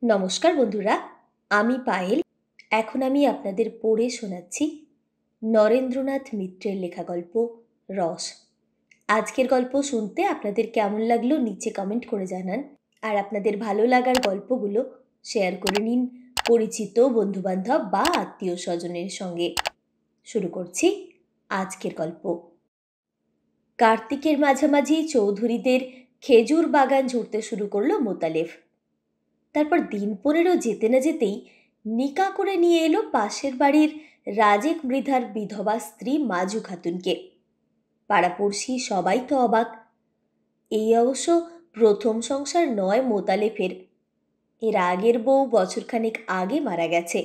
নমস্কার বন্ধুরা, আমি পায়েল। এখন আমি আপনাদের পড়ে শোনাচ্ছি নরেন্দ্রনাথ মিত্রের লেখা গল্প রস। আজকের গল্প শুনতে আপনাদের কেমন লাগলো নিচে কমেন্ট করে জানান। আর আপনাদের ভালো লাগার গল্পগুলো শেয়ার করে নিন পরিচিত বন্ধুবান্ধব বা আত্মীয় স্বজনের সঙ্গে। শুরু করছি আজকের গল্প। কার্তিকের মাঝামাঝি চৌধুরীদের খেজুর বাগান ঝুড়তে শুরু করলো মোতালেব। তারপর দিন 15 যেতে না যেতেই নিকা করে নিয়ে এলো পাশের বাড়ির রাজেক মৃধার বিধবা স্ত্রী মাজু খাতুনকে। পাড়াপড়শি সবাই তো অবাক। এই অবশ্য প্রথম সংসার নয় মোতালেফের। এর আগের বউ বছরখানেক আগে মারা গেছে।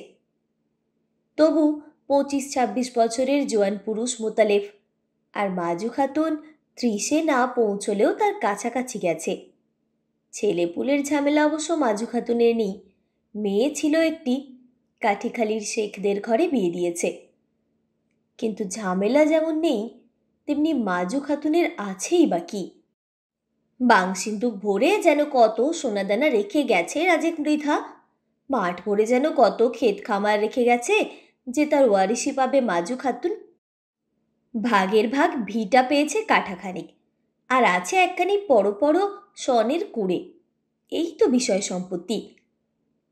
তবু 25-26 বছরের জোয়ান পুরুষ মোতালেফ, আর মাজু খাতুন 30-এ না পৌঁছলেও তার কাছাকাছি গেছে। ছেলেপুলের ঝামেলা অবশ্য মাজু খাতুনের নেই। মেয়ে ছিল একটি, কাঠিখালির শেখদের ঘরে বিয়ে দিয়েছে। কিন্তু ঝামেলা যেমন নেই, তেমনি মাজু খাতুনের আছেই বা কি। বাংসিন্দুক ভরে যেন কত সোনাদানা রেখে গেছে রাজেক মৃধা। মাঠ ভরে যেন কত ক্ষেত খামার রেখে গেছে যে তার ওয়ারিশি পাবে মাজু খাতুন। ভাগের ভাগ ভিটা পেয়েছে কাঠাখানিক, আর আছে একখানি পড় সনের কুড়ে। এই তো বিষয় সম্পত্তি।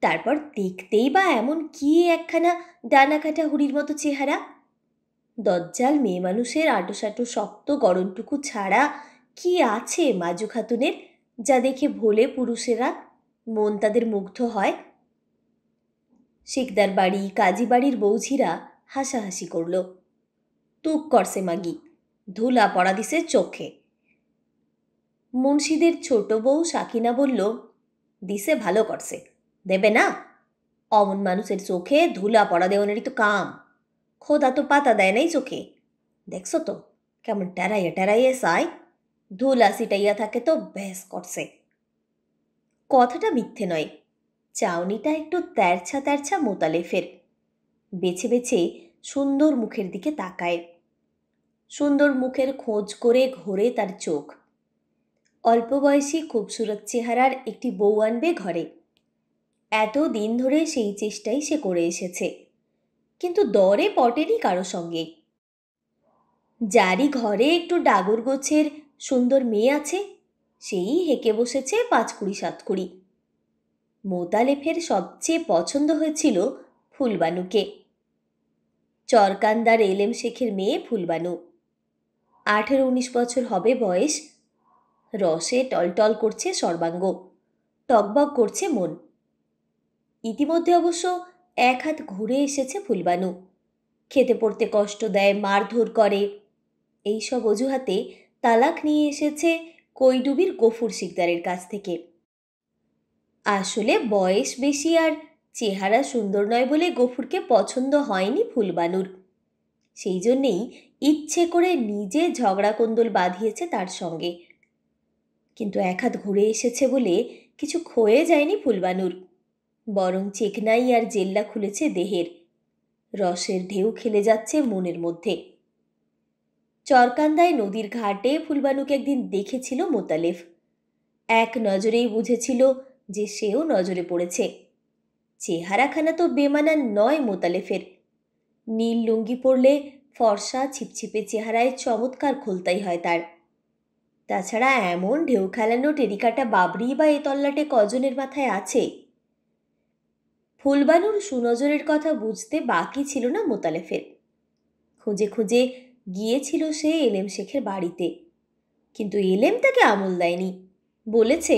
তারপর দেখতেই বা এমন কি একখানা ডানা কাটা হুড়ির মতো চেহারা। দজ্জাল মেয়ে মানুষের আঁটোসাঁটো শক্ত গড়নটুকু ছাড়া কি আছে মাজু খাতুনের, যা দেখে ভোলে পুরুষেরা মন তাদের মুগ্ধ হয়। শিকদার বাড়ি কাজী বাড়ির বৌঝিরা হাসাহাসি করল। তুক করছে মাগি, ধুলা পড়া দিছে চোখে। মুন্সিদের ছোট বউ সাকিনা বলল, দিছে ভালো করছে, দেবে না? অমন মানুষের চোখে ধুলা পড়া দেওয়ানেরই তো কাম। খোদা তো পাতা দেয় নাই চোখে। দেখছো তো কেমন টেরাইয়া চায়, ধুলা সিটাইয়া থাকে তো ব্যাস করছে। কথাটা মিথ্যে নয়। চাউনিটা একটু তেরছা তেরছা মোতালেফের। বেছে বেছে সুন্দর মুখের দিকে তাকায়। সুন্দর মুখের খোঁজ করে ঘোরে তার চোখ। অল্প বয়সী খুবসুরত চেহারার একটি বউ আনবে ঘরে। এত দিন ধরে সেই চেষ্টাই সে করে এসেছে, কিন্তু দরে পটেনি কারো সঙ্গে। যারই ঘরে একটু ডাগর গোছের সুন্দর মেয়ে আছে, সেই হেঁকে বসেছে 5-20-7 মোতালেফের সবচেয়ে পছন্দ হয়েছিল ফুলবানুকে। চরকান্দার এলেম শেখের মেয়ে ফুলবানু। 18-19 বছর হবে বয়স। রসে টলটল করছে সর্বাঙ্গ, টকবক করছে মন। ইতিমধ্যে অবশ্য 1 হাত ঘুরে এসেছে ফুলবানু। খেতে পড়তে কষ্ট দেয়, মারধর করে, এইসব অজুহাতে তালাক নিয়ে এসেছে কৈডুবির গফুর শিকদারের কাছ থেকে। আসলে বয়স বেশি আর চেহারা সুন্দর নয় বলে গফুরকে পছন্দ হয়নি ফুলবানুর। সেই জন্যেই ইচ্ছে করে নিজে ঝগড়া কোন্দল বাঁধিয়েছে তার সঙ্গে। কিন্তু 1 হাত ঘুরে এসেছে বলে কিছু ক্ষয়ে যায়নি ফুলবানুর, বরং চেকনাই আর জেল্লা খুলেছে দেহের। রসের ঢেউ খেলে যাচ্ছে মনের মধ্যে। চরকান্দায় নদীর ঘাটে ফুলবানুকে একদিন দেখেছিল মোতালেফ। এক নজরেই বুঝেছিল যে সেও নজরে পড়েছে। চেহারাখানা তো বেমানান নয় মোতালেফের। নীল লুঙ্গি পরলে ফর্সা ছিপছিপে চেহারায় চমৎকার খোলতাই হয় তার। তাছাড়া এমন ঢেউ খেলানো টেরিকাটা বাবরি বা এ তল্লাটে কজনের মাথায় আছে? ফুলবানুর সুনজরের কথা বুঝতে বাকি ছিল না মোতালেফের। খুঁজে খুঁজে গিয়েছিল সে এলেম শেখের বাড়িতে, কিন্তু এলেম তাকে আমল দেয়নি। বলেছে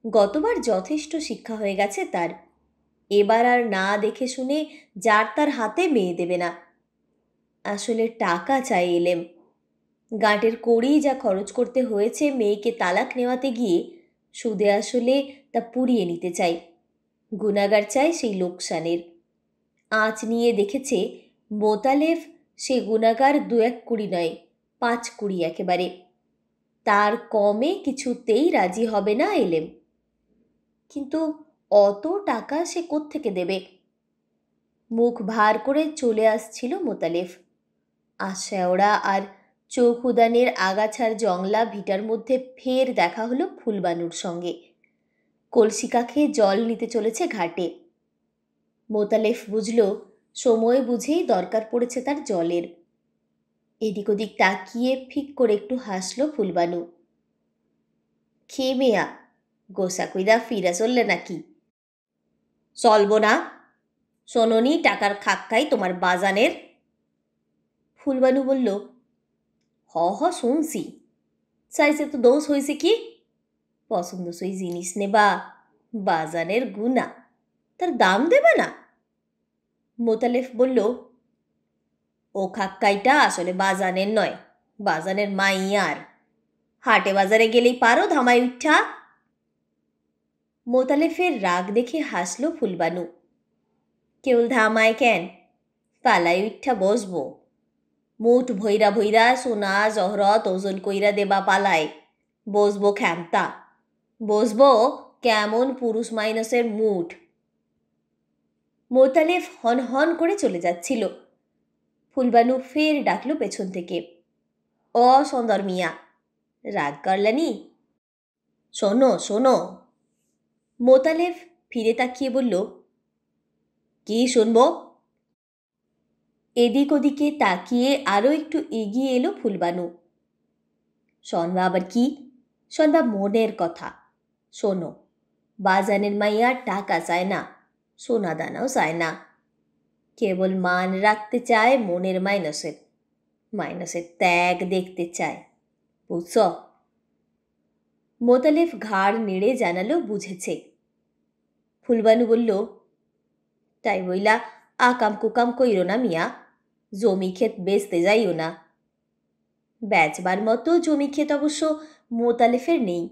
গতবার যথেষ্ট শিক্ষা হয়ে গেছে তার, এবার আর না দেখে শুনে যার তার হাতে মেয়ে দেবে না। আসলে টাকা চায় এলেম। গাঁটের কড়ি যা খরচ করতে হয়েছে মেয়েকে তালাক নেওয়াতে গিয়ে, সুদে আসলে তা পুড়িয়ে নিতে চাই। গুনাগার চায় সেই লোকসানের। আঁচ নিয়ে দেখেছে মোতালেফ সে গুনাগার 2-1 নয়, 5 একেবারে। তার কমে কিছুতেই রাজি হবে না এলেম। কিন্তু অত টাকা সে কোত্থেকে দেবে? মুখ ভার করে চলে আসছিল মোতালেফ। আশেওড়া আর চোখ উদানের আগাছার জংলা ভিটার মধ্যে ফের দেখা হলো ফুলবানুর সঙ্গে। কলসি কাঁখে জল নিতে চলেছে ঘাটে। মোতালেফ বুঝল সময় বুঝেই দরকার পড়েছে তার জলের। এদিক ওদিক তাকিয়ে ফিক করে একটু হাসল ফুলবানু। খেয়ে মেয়া, গোসা কইরা ফিরা চললে নাকি? চলবো না, শোনোনি টাকার খাক্কাই তোমার বাজানের। ফুলবানু বলল, হ শুনছি, চাইছে তো দোষ হয়েছে কি? পছন্দসই জিনিস নেবা, বাজানের গুণা, তার দাম দেবে না? মোতালেফ বলল, ও খাক্কাইটা আসলে বাজানের নয়, বাজানের মাইয়ার। হাটে বাজারে গেলেই পারো ধামাই উঠা। মোতালেফের রাগ দেখে হাসল ফুলবানু। কেউল ধামায় কেন, পালাই উঠা বসবো। মুঠ ভৈরা ভৈরা সোনা জহরত ওজন কইরা দেবা পালায়, বসবো খ্যামতা, বসবো কেমন পুরুষ মাইনসের মুঠ। মোতালেফ হন হন করে চলে যাচ্ছিল। ফুলবানু ফের ডাকলো পেছন থেকে, ও সুন্দর মিয়া, রাগ করলানি? শোনো শোনো। মোতালেফ ফিরে তাকিয়ে বলল, কি শুনবো? এদিক ওদিকে তাকিয়ে আরও একটু এগিয়ে এলো ফুলবানু। শোনবা আবার কি? শোনবা মনের কথা। শোনো, বাজানের মাইয়া টাকা চায় না, সোনা দানাও চায় না, কেবল মান রাখতে চায় মনের মাইনসের, মাইনসের ত্যাগ দেখতে চায়, বুঝছ? মোতালেফ ঘাড় নেড়ে জানালো বুঝেছে। ফুলবানু বলল, তাই বইলা আকাম কুকাম কইরো না মিয়া, জমি ক্ষেত বেচতে যাইও না। বেচবার মতো জমি ক্ষেত অবশ্য মোতালেফের নেই,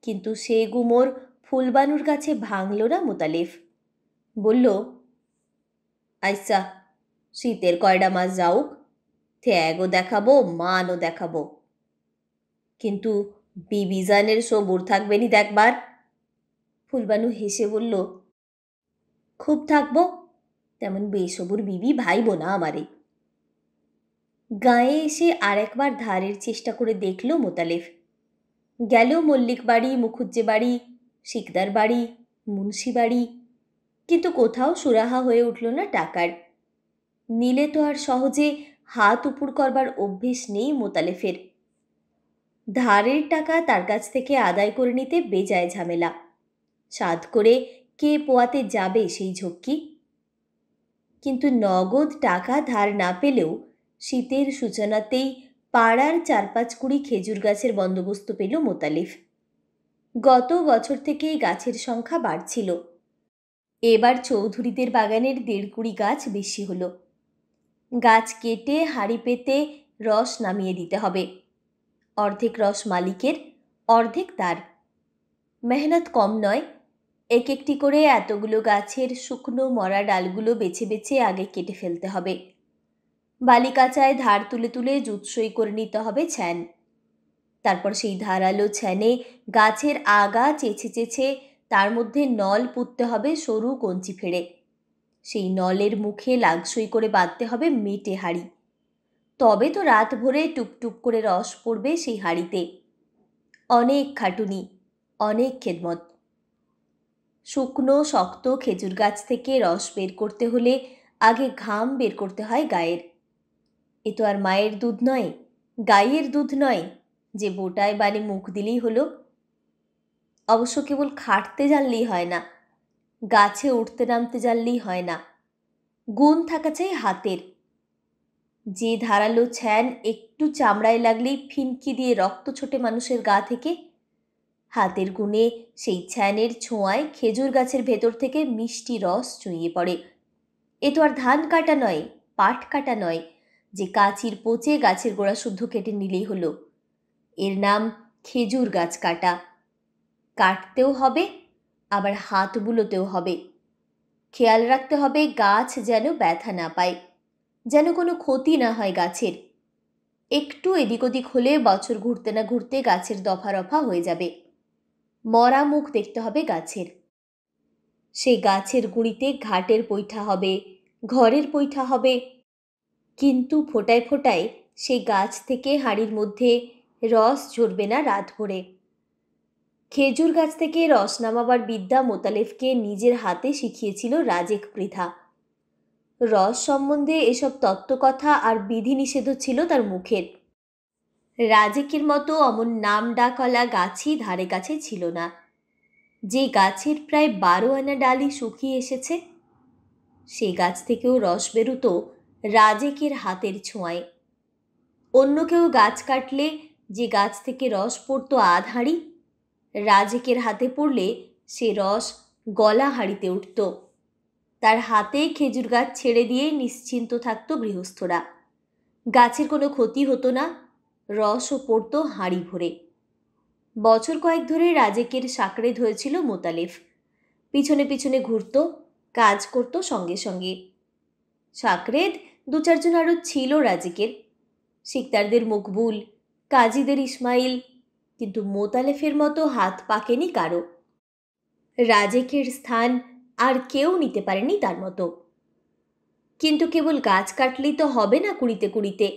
কিন্তু সে গুমর ফুলবানুর কাছে ভাঙল না মোতালেফ। বলল, আচ্ছা, শীতের কয়টা মাস যাউক, ত্যাগও দেখাবো মানও দেখাবো, কিন্তু বিবিজানের সবুর থাকবে নি দেখবার। ফুলবানু হেসে বলল, খুব থাকবো, তেমন বেসবুর বিবি ভাইব না আমারে। গায়ে এসে আর একবার ধারের চেষ্টা করে দেখল মোতালেফ। গেল মল্লিক বাড়ি, মুখুজ্জে বাড়ি, শিকদার বাড়ি, মুন্সি বাড়ি, কিন্তু কোথাও সুরাহা হয়ে উঠল না টাকার। নিলে তো আর সহজে হাত উপুড় করবার অভ্যেস নেই মোতালেফের। ধারের টাকা তার কাছ থেকে আদায় করে নিতে বেজায় ঝামেলা, সাধ করে কে পোয়াতে যাবে সেই ঝক্কি। কিন্তু নগদ টাকা ধার না পেলেও শীতের সূচনাতেই পাড়ার ৪-৫ কুড়ি খেজুর গাছের বন্দোবস্ত পেল মোতালেফ। গত বছর থেকেই গাছের সংখ্যা বাড়ছিল। এবার চৌধুরীদের বাগানের ১.৫ কুড়ি গাছ বেশি হলো। গাছ কেটে হাঁড়ি পেতে রস নামিয়ে দিতে হবে। অর্ধেক রস মালিকের, অর্ধেক তার। মেহনত কম নয়। এক একটি করে এতগুলো গাছের শুকনো মরা ডালগুলো বেছে বেছে আগে কেটে ফেলতে হবে। বালিকাচায় ধার তুলে তুলে জুৎসই করে নিতে হবে ছ্যান। তারপর সেই ধারালো ছ্যানে গাছের আগা চেঁচে চেঁচে তার মধ্যে নল পুঁততে হবে সরু কঞ্চি ফেড়ে। সেই নলের মুখে লাগসই করে বাঁধতে হবে মেটে হাঁড়ি। তবে তো রাত ভরে টুপটুপ করে রস পড়বে সেই হাঁড়িতে। অনেক খাটুনি, অনেক খেদমত। শুকনো শক্ত খেজুর গাছ থেকে রস বের করতে হলে আগে ঘাম বের করতে হয় গায়ের। এ তো আর মায়ের দুধ নয়, গাইয়ের দুধ নয় যে বোটায় বানে মুখ দিলেই হলো। অবশ্য কেবল খাটতে জানলেই হয় না, গাছে উঠতে নামতে জানলেই হয় না, গুণ থাকা চাই হাতের। যে ধারালো ছ্যান একটু চামড়ায় লাগলেই ফিনকি দিয়ে রক্ত ছোটে মানুষের গা থেকে, হাতের গুণে সেই ছ্যানের ছোঁয়ায় খেজুর গাছের ভেতর থেকে মিষ্টি রস চুইয়ে পড়ে। এ তো আর ধান কাটা নয়, পাট কাটা নয় যে কাচির পচে গাছের গোড়া শুদ্ধ কেটে নিলেই হলো। এর নাম খেজুর গাছ কাটা। কাটতেও হবে, আবার হাত বুলোতেও হবে। খেয়াল রাখতে হবে গাছ যেন ব্যথা না পায়, যেন কোনো ক্ষতি না হয় গাছের। একটু এদিক ওদিক হলে বছর ঘুরতে না ঘুরতে গাছের দফা রফা হয়ে যাবে। মরা মুখ দেখতে হবে গাছের। সে গাছের গুঁড়িতে ঘাটের পৈঠা হবে, ঘরের পৈঠা হবে, কিন্তু ফোটায় ফোটায় সেই গাছ থেকে হাঁড়ির মধ্যে রস ঝরবে না রাত ভরে। খেজুর গাছ থেকে রস নামাবার বিদ্যা মোতালেফকে নিজের হাতে শিখিয়েছিল রাজেক মৃধা। রস সম্বন্ধে এসব তত্ত্বকথা আর বিধিনিষেধও ছিল তার মুখের। রাজেকের মতো অমন নাম ডাকওয়ালা গাছই ধারে কাছে ছিল না। যে গাছের প্রায় 12 আনা ডালি শুকিয়ে এসেছে, সে গাছ থেকেও রস বেরুতো রাজেকের হাতের ছোঁয়ায়। অন্য কেউ গাছ কাটলে যে গাছ থেকে রস পড়তো আধ হাঁড়ি, রাজেকের হাতে পড়লে সে রস গলা হাঁড়িতে উঠত। তার হাতে খেজুর গাছ ছেড়ে দিয়ে নিশ্চিন্ত থাকতো গৃহস্থরা। গাছের কোনো ক্ষতি হতো না, রসও পড়তো হাঁড়ি ভরে। বছর কয়েক ধরে রাজেকের সাকরেদ হয়েছিল মোতালেফ। পিছনে পিছনে ঘুরত, কাজ করত সঙ্গে সঙ্গে। সাকরেদ 2-4 জন আরও ছিল রাজেকের, শিকদারদের মকবুল, কাজীদের ইসমাইল, কিন্তু মোতালেফের মতো হাত পাকেনি কারো। রাজেকের স্থান আর কেউ নিতে পারেনি তার মতো। কিন্তু কেবল গাছ কাটলেই তো হবে না কুড়িতে কুড়িতে,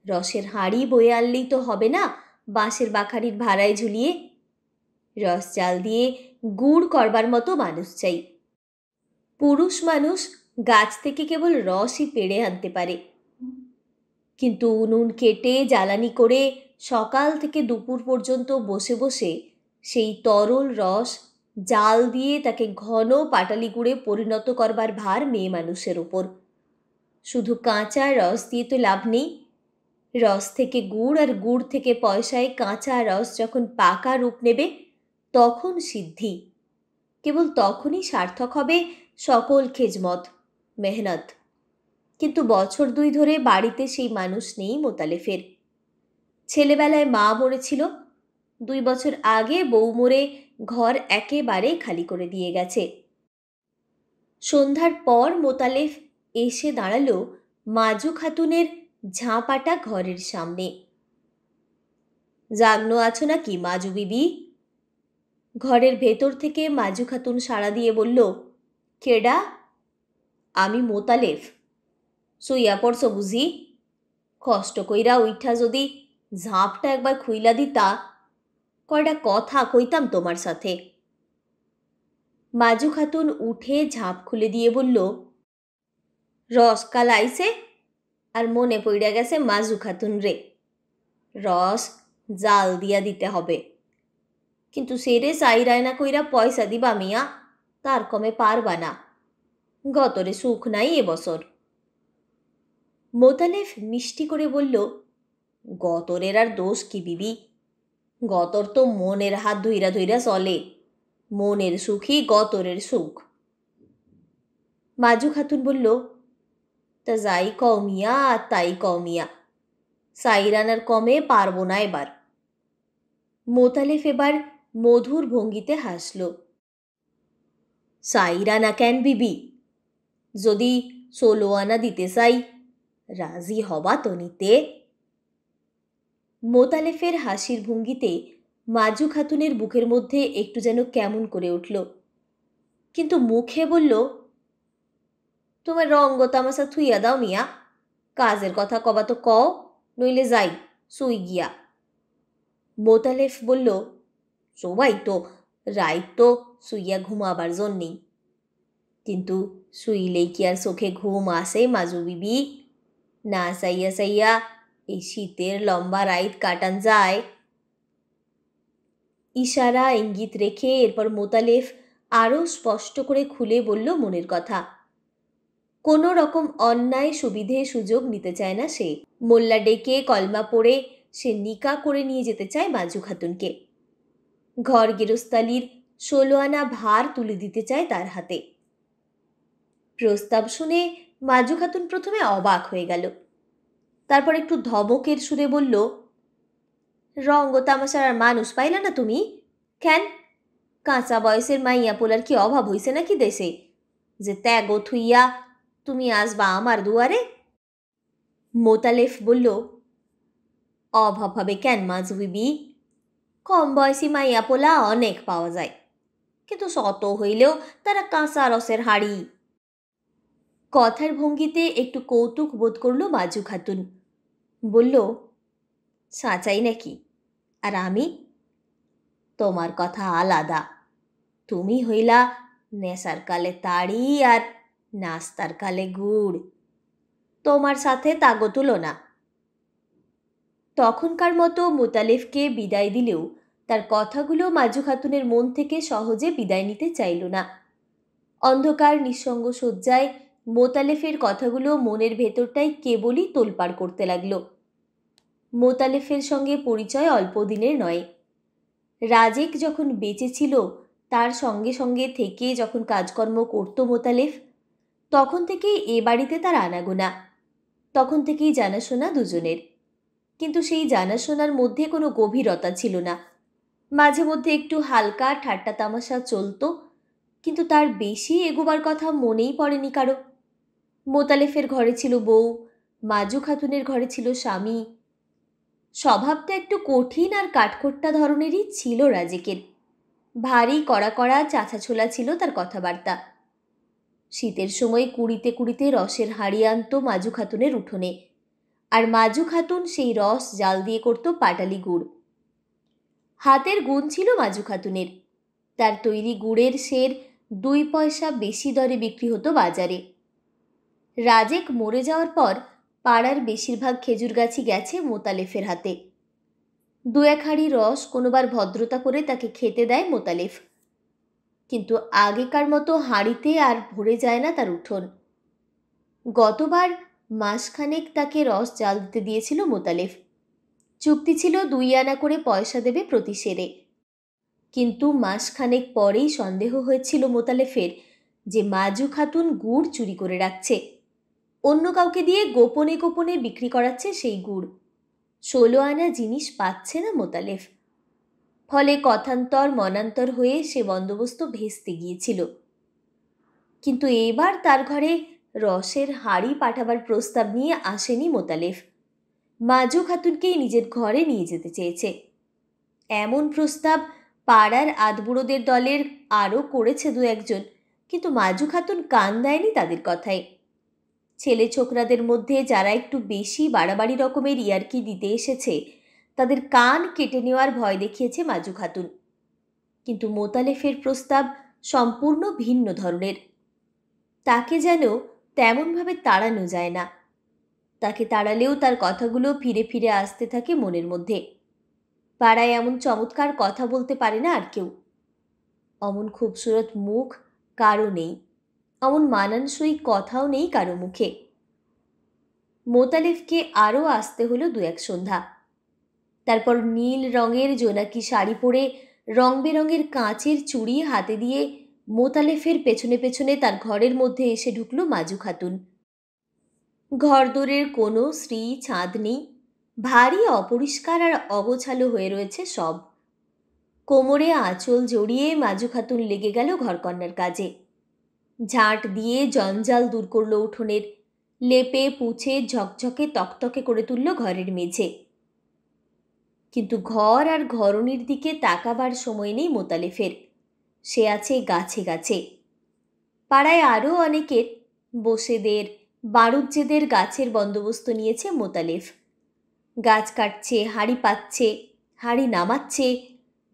রসের হাঁড়ি বয়ে আনলেই তো হবে না বাঁশের বাখারির ভাড়ায় ঝুলিয়ে। রস চাল দিয়ে গুড় করবার মতো মানুষ চাই। পুরুষ মানুষ গাছ থেকে কেবল রসই পেড়ে আনতে পারে, কিন্তু উনুন কেটে জ্বালানি করে সকাল থেকে দুপুর পর্যন্ত বসে বসে সেই তরল রস জাল দিয়ে তাকে ঘন পাটালি গুড়ে পরিণত করবার ভার মেয়ে মানুষের ওপর। শুধু কাঁচা রস দিয়ে তো লাভ নেই। রস থেকে গুড় আর গুড় থেকে পয়সায় কাঁচা রস যখন পাকা রূপ নেবে, তখন সিদ্ধি। কেবল তখনই সার্থক হবে সকল খেজমত, মেহনত। কিন্তু বছর 2 ধরে বাড়িতে সেই মানুষ নেই মোতালেফের। ছেলেবেলায় মা মরেছিল, 2 বছর আগে বউ মরে ঘর একেবারে খালি করে দিয়ে গেছে। সন্ধ্যার পর মোতালেফ এসে দাঁড়ালো মাজু খাতুনের ঝাঁপাটা ঘরের সামনে। জাগনো আছো নাকি মাজু বিবি? ঘরের ভেতর থেকে মাজু খাতুন সাড়া দিয়ে বলল, কেডা? আমি মোতালেফ। শুইয়া পড়ছ বুঝি? কষ্ট কইরা উইঠা যদি ঝাঁপটা একবার খুইলা দিতা, কয়টা কথা কইতাম তোমার সাথে। মাজু খাতুন উঠে ঝাঁপ খুলে দিয়ে বলল, রস কাল আইছে আর মনে পইড়া গেছে মাজু খাতুন রে। রস জাল দিয়া দিতে হবে, কিন্তু সেরে চাইরায়না কইরা পয়সা দিবা মিয়া, তার কমে পারবা না। গতরে সুখ নাই এবছর। মোতালেফ মিষ্টি করে বলল, গতরের আর দোষ কি বিবি? গতর তো মনের হাত ধইরা ধইরা চলে, মনের সুখই গতরের সুখ। মাজু খাতুন বলল, তা যাই কও মিয়া তাই কও মিয়া, সাইরানার কমে পারবো না এবার। মোতালেফ এবার মধুর ভঙ্গিতে হাসল। সাইরানা কেন বিবি? যদি 16 আনা দিতে চাই, রাজি হবা তো নিতে? মোতালেফের হাসির ভঙ্গিতে মাজু খাতুনের বুকের মধ্যে একটু যেন কেমন করে উঠল, কিন্তু মুখে বলল, তোমার রঙ্গ তামাশা থুইয়া দাও মিয়া, কাজের কথা কবা তো কও, নইলে যাই শুই গিয়া। মোতালেফ বলল, সবাই তো রাইত তো শুইয়া ঘুমাবার জন্যেই, কিন্তু শুইলেই কি আর চোখে ঘুম আসে মাজু বিবি? না চাইয়া চাইয়া এই শীতের লম্বা রাইত কাটান যায়। ইশারা ইঙ্গিত রেখে এরপর মোতালেফ আরও স্পষ্ট করে খুলে বলল মনের কথা। কোনো রকম অন্যায় সুবিধে সুযোগ নিতে চায় না সে। মোল্লা ডেকে কলমা পড়ে সে নিকা করে নিয়ে যেতে চায় মাজু খাতুনকে। ঘর গেরস্তালির 16 আনা ভার তুলে দিতে চায় তার হাতে। প্রস্তাব শুনে মাজু খাতুন প্রথমে অবাক হয়ে গেল, তারপর একটু ধমকের সুরে বলল, রঙ্গ তামাশার আর মানুষ পাইলা না তুমি? কেন, কাঁচা বয়সের মাইয়া পোলার কি অভাব হইছে নাকি দেশে, যে ত্যাগ থুইয়া তুমি আসবা আমার দুয়ারে? মোতালেফ বলল, অভাব হবে কেন মাজু বিবি? কম বয়সী মাইয়া পোলা অনেক পাওয়া যায়, কিন্তু শত হইলেও তারা কাঁচা রসের হাড়ি। কথার ভঙ্গিতে একটু কৌতুক বোধ করল মাজু খাতুন। বলল, সাঁচাই নাকি? আর আমি? তোমার কথা আলাদা। তুমি হইলা নেশার কালে তাড়ি আর নাস্তার কালে গুড়। তোমার সাথে তাগো তুলনা। তখনকার মতো মোতালেফকে বিদায় দিলেও তার কথাগুলো মাজু খাতুনের মন থেকে সহজে বিদায় নিতে চাইল না। অন্ধকার নিঃসঙ্গ শয্যায় মোতালেফের কথাগুলো মনের ভেতরটাই কেবলই তোলপাড় করতে লাগল। মোতালেফের সঙ্গে পরিচয় অল্প দিনের নয়। রাজেক যখন বেঁচে ছিল, তার সঙ্গে সঙ্গে থেকে যখন কাজকর্ম করত মোতালেফ, তখন থেকেই এ বাড়িতে তার আনাগোনা, তখন থেকেই জানাশোনা দুজনের। কিন্তু সেই জানাশোনার মধ্যে কোনো গভীরতা ছিল না। মাঝে মধ্যে একটু হালকা ঠাট্টা তামাশা চলত, কিন্তু তার বেশি এগোবার কথা মনেই পড়েনি কারো। মোতালেফের ঘরে ছিল বউ, মাজু খাতুনের ঘরে ছিল স্বামী। স্বভাবটা একটু কঠিন আর কাঠখোট্টা ধরনেরই ছিল রাজেকের। ভারী কড়া কড়া চাঁছাছোলা ছিল তার কথাবার্তা। শীতের সময় কুড়িতে কুড়িতে রসের হাঁড়ি আনত মাজু খাতুনের উঠোনে, আর মাজু খাতুন সেই রস জাল দিয়ে করত পাটালি গুড়। হাতের গুণ ছিল মাজু খাতুনের। তার তৈরি গুড়ের সের 2 পয়সা বেশি দরে বিক্রি হতো বাজারে। রাজেক মরে যাওয়ার পর পাড়ার বেশিরভাগ খেজুর গাছই গেছে মোতালেফের হাতে। 2-1 হাঁড়ি রস কোনোবার ভদ্রতা করে তাকে খেতে দেয় মোতালেফ, কিন্তু আগেকার মতো হাঁড়িতে আর ভরে যায় না তার উঠোন। গতবার মাসখানেক তাকে রস জাল দিতে দিয়েছিল মোতালেফ। চুক্তি ছিল 2 আনা করে পয়সা দেবে প্রতি সেরে। কিন্তু মাসখানেক পরেই সন্দেহ হয়েছিল মোতালেফের যে মাজু খাতুন গুড় চুরি করে রাখছে, অন্য কাউকে দিয়ে গোপনে গোপনে বিক্রি করাচ্ছে সেই গুড়। 16 আনা জিনিস পাচ্ছে না মোতালেফ। ফলে কথান্তর মনান্তর হয়ে সে বন্দোবস্ত ভেস্তে গিয়েছিল। কিন্তু এবার তার ঘরে রসের হাঁড়ি পাঠাবার প্রস্তাব নিয়ে আসেনি মোতালেফ। মাজু খাতুনকেই নিজের ঘরে নিয়ে যেতে চেয়েছে। এমন প্রস্তাব পাড়ার আধবুড়োদের দলের আরও করেছে 2-1 জন, কিন্তু মাজু খাতুন কান দেয়নি তাদের কথায়। ছেলে ছোকরাদের মধ্যে যারা একটু বেশি বাড়াবাড়ি রকমের ইয়ার্কি দিতে এসেছে, তাদের কান কেটে নেওয়ার ভয় দেখিয়েছে মাজু খাতুন। কিন্তু মোতালেফের প্রস্তাব সম্পূর্ণ ভিন্ন ধরনের। তাকে যেন তেমনভাবে তাড়ানো যায় না। তাকে তাড়ালেও তার কথাগুলো ফিরে ফিরে আসতে থাকে মনের মধ্যে। পাড়ায় এমন চমৎকার কথা বলতে পারে না আর কেউ। অমন খুবসুরত মুখ কারো নেই, অমন মানানসই কথাও নেই কারো মুখে। মোতালেফকে আরও আসতে হলো 2-1 সন্ধ্যা। তারপর নীল রঙের জোনাকি শাড়ি পরে রং বেরঙের কাঁচের চুড়ি হাতে দিয়ে মোতালেফের পেছনে পেছনে তার ঘরের মধ্যে এসে ঢুকল মাজু খাতুন। ঘরদোরের কোনো শ্রী ছাদ নেই, ভারী অপরিষ্কার আর অগোছালো হয়ে রয়েছে সব। কোমরে আঁচল জড়িয়ে মাজু খাতুন লেগে গেল ঘরকন্নার কাজে। ঝাঁট দিয়ে জঞ্জাল দূর করল উঠোনের, লেপে পুছে ঝকঝকে তকতকে করে তুলল ঘরের মেঝে। কিন্তু ঘর আর ঘরণীর দিকে তাকাবার সময় নেই মোতালেফের। সে আছে গাছে গাছে। পাড়ায় আরও অনেকের, বসেদের, বাড়ুজ্যেদের গাছের বন্দোবস্ত নিয়েছে মোতালেফ। গাছ কাটছে, হাঁড়ি পাচ্ছে, হাঁড়ি নামাচ্ছে,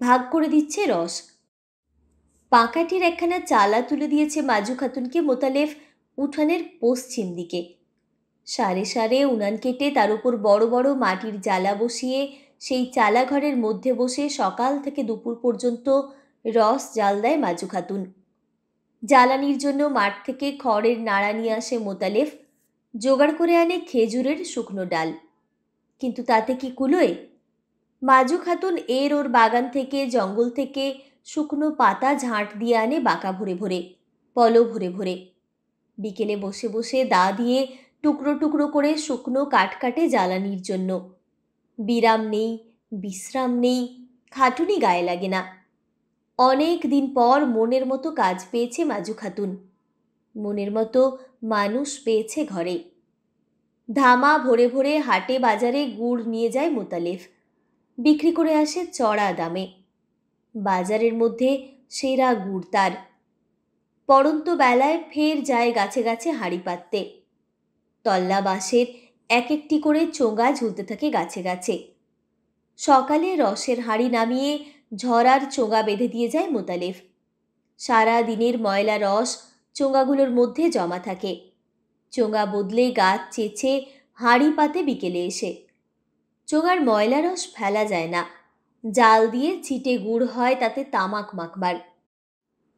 ভাগ করে দিচ্ছে রস। পাকাটির একখানা চালা তুলে দিয়েছে মাজু খাতুনকে মোতালেফ উঠানের পশ্চিম দিকে। সারে সারে উনান কেটে তার উপর বড় বড় মাটির জ্বালা বসিয়ে সেই চালা ঘরের মধ্যে বসে সকাল থেকে দুপুর পর্যন্ত রস জাল দেয় মাজু খাতুন। জ্বালানির জন্য মাঠ থেকে খড়ের নাড়া নিয়ে আসে মোতালেফ, জোগাড় করে আনে খেজুরের শুকনো ডাল। কিন্তু তাতে কি কুলোয়? মাজু খাতুন এর ওর বাগান থেকে, জঙ্গল থেকে শুকনো পাতা ঝাঁট দিয়ে আনে বাঁকা ভরে ভরে, পলো ভরে ভরে। বিকেলে বসে বসে দা দিয়ে টুকরো টুকরো করে শুকনো কাঠ কাটে জ্বালানির জন্য। বিরাম নেই, বিশ্রাম নেই, খাটুনি গায়ে লাগে না। অনেক দিন পর মনের মতো কাজ পেয়েছে মাজু খাতুন, মনের মতো মানুষ পেয়েছে ঘরে। ধামা ভরে ভরে হাটে বাজারে গুড় নিয়ে যায় মোতালেফ, বিক্রি করে আসে চড়া দামে। বাজারের মধ্যে সেরা গুড় তার। পড়ন্ত বেলায় ফের যায় গাছে গাছে হাঁড়ি পাততে। তল্লা বাঁশের এক একটি করে চোঙা ঝুলতে থাকে গাছে গাছে। সকালে রসের হাঁড়ি নামিয়ে ঝরার চোঙা বেঁধে দিয়ে যায় মোতালেব। সারা দিনের ময়লা রস চোঙাগুলোর মধ্যে জমা থাকে। চোঙা বদলে গাছ চেঁচে হাঁড়ি পাতে বিকেলে এসে। চোঙার ময়লা রস ফেলা যায় না, জাল দিয়ে ছিটে গুড় হয় তাতে তামাক মাখবার।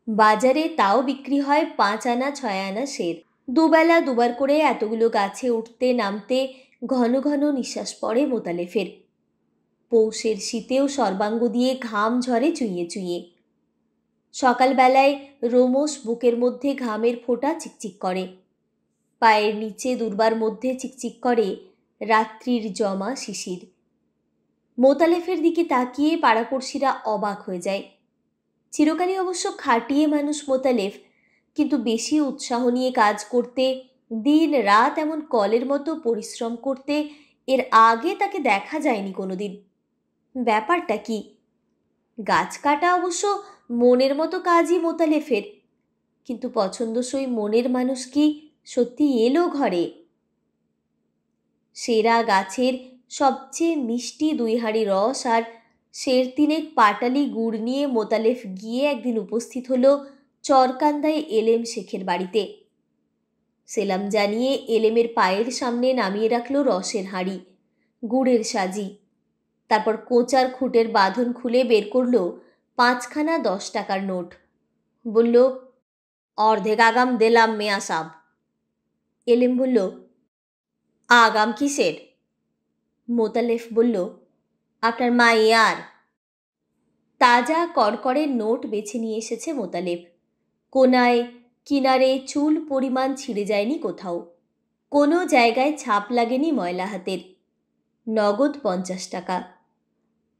বাজারে তাও বিক্রি হয় 5 আনা 6 আনা সের। দুবেলা দুবার করে এতগুলো গাছে উঠতে নামতে ঘন ঘন নিঃশ্বাস পড়ে মোতালেফের। পৌষের শীতেও সর্বাঙ্গ দিয়ে ঘাম ঝরে চুইয়ে চুইয়ে। সকালবেলায় রোমস বুকের মধ্যে ঘামের ফোঁটা চিকচিক করে, পায়ের নিচে দুর্বার মধ্যে চিকচিক করে রাত্রির জমা শিশির। মোতালেফের দিকে তাকিয়ে পাড়াপড়শিরা অবাক হয়ে যায়। চিরকালই অবশ্য খাটিয়ে মানুষ মোতালেফ, কিন্তু বেশি উৎসাহ নিয়ে কাজ করতে, দিন রাত এমন কলের মতো পরিশ্রম করতে এর আগে তাকে দেখা যায়নি কোনোদিন। ব্যাপারটা কি? গাছ কাটা অবশ্য মনের মতো কাজই মোতালেফের, কিন্তু পছন্দসই মনের মানুষ কি সত্যি এলো ঘরে? সেরা গাছের সবচেয়ে মিষ্টি 2 হাঁড়ি রস আর সের 3 পাটালি গুড় নিয়ে মোতালেফ গিয়ে একদিন উপস্থিত হলো চরকান্দায় এলেম শেখের বাড়িতে। সেলাম জানিয়ে এলেমের পায়ের সামনে নামিয়ে রাখলো রসের হাঁড়ি, গুড়ের সাজি। তারপর কোঁচার খুঁটের বাঁধন খুলে বের করলো 5 খানা 10 টাকার নোট। বলল, অর্ধেক আগাম দিলাম মিয়া সাব। এলেম বলল, আগাম কিসের? মোতালেফ বলল, আপনার মাইয়ার। তাজা কড়কড়ে নোট বেছে নিয়ে এসেছে মোতালেব। কোনায় কিনারে চুল পরিমাণ ছিঁড়ে যায়নি কোথাও, কোনো জায়গায় ছাপ লাগেনি ময়লা হাতের। নগদ 50 টাকা।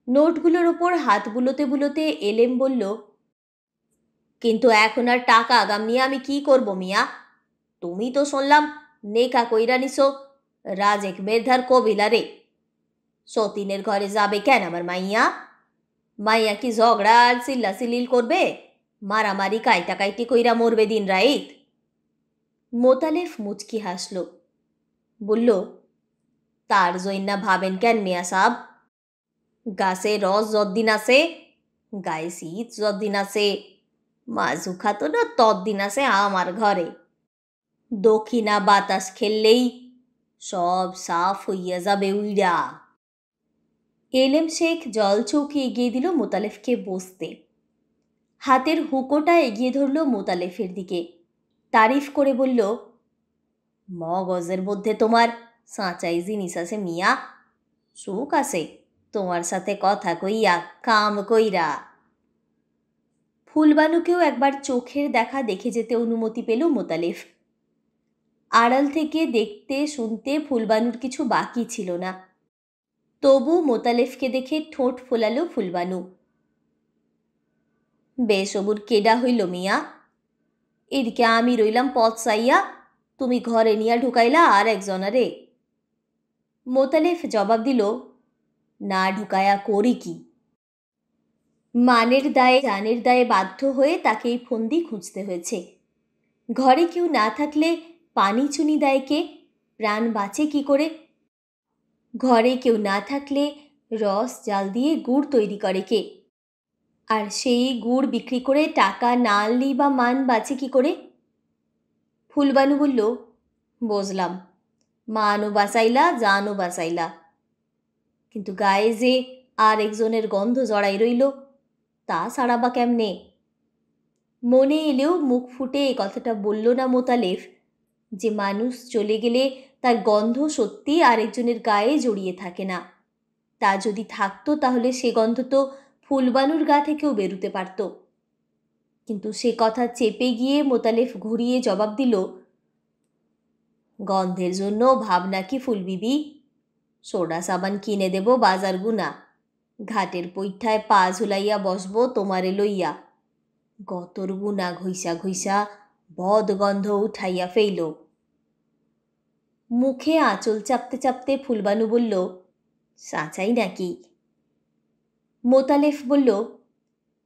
নোটগুলোর ওপর হাত বুলোতে বুলোতে এলেম বলল, কিন্তু এখন আর টাকা আগাম নিয়ে আমি কি করব মিয়া? তুমি তো শুনলাম নেকা কইরা নিছো রাজেক মেধার কবিলারে। সতীনের ঘরে যাবে কেন আমার মাইয়া? মাইয়া কি ঝগড়া আর চিল্লাচিল্লিল করবে? মারামারি কাইটাকাইটি কইরা মরবে দিন রাইত? মোতালেফ মুচকি হাসল, বলল, তার জন্যা ভাবেন কেন মিয়া সাব? গাছে রস যদ্দিন আছে, গায়ে শীত যদ্দিন আছে, মাজু খাতো না তদ্দিন আছে আমার ঘরে। দক্ষিণা বাতাস খেললেই সব সাফ হইয়া যাবে উইড়া। এলেম শেখ জল চৌকি এগিয়ে দিল মোতালেফকে বসতে। হাতের হুকোটা এগিয়ে ধরল মোতালেফের দিকে, তারিফ করে বলল, মগজের মধ্যে তোমার সাঁচাই জিনিস আছে মিয়া। সুখ আছে তোমার সাথে কথা কইয়া কাম কইরা। ফুলবানুকেও একবার চোখের দেখা দেখে যেতে অনুমতি পেল মোতালেফ। আড়াল থেকে দেখতে শুনতে ফুলবানুর কিছু বাকি ছিল না। তবু মোতালেফকে দেখে ঠোঁট ফোলালো ফুলবানু। বেসবুর কেডা হইল মিয়া? এদিকে আমি রইলাম পথ চাইয়া, তুমি ঘরে নিয়া ঢুকাইলা আর একজনারে। মোতালেফ জবাব দিল, না ঢুকায়া করি কি? মানের দায়ে জানের দায়ে বাধ্য হয়ে তাকে এই ফন্দি খুঁজতে হয়েছে। ঘরে কেউ না থাকলে পানি চুনি দেয় কে? প্রাণ বাঁচে কি করে? ঘরে কেউ না থাকলে রস জাল দিয়ে গুড় তৈরি করে কে? আর সেই গুড় বিক্রি করে টাকা না আনলেই বা মান বাঁচে কি করে? ফুলবানু বলল, বুঝলাম, মানও বাঁচাইলা জানও বাঁচাইলা, কিন্তু গায়ে যে আর একজনের গন্ধ জড়াই রইল, তা ছাড়াবা কেমনে? মনে এলেও মুখ ফুটে এ কথাটা বলল না মোতালেফ, যে মানুষ চলে গেলে তার গন্ধ সত্যি আরেকজনের গায়ে জড়িয়ে থাকে না। তা যদি থাকতো তাহলে সে গন্ধ তো ফুলবানুর গা থেকেও বেরুতে পারত। কিন্তু সে কথা চেপে গিয়ে মোতালেফ ঘুরিয়ে জবাব দিল, গন্ধের জন্য ভাবনা কি ফুলবিবি? সোডা সাবান কিনে দেব বাজার গুনা, ঘাটের পৈঠায় পা ঝুলাইয়া বসবো তোমারে লইয়া। গতর গুনা ঘইসা ঘইসা বদ গন্ধ উঠাইয়া ফেইল। মুখে আঁচল চাপতে চাপতে ফুলবানু বলল, সাঁচাই নাকি? মোতালেফ বলল,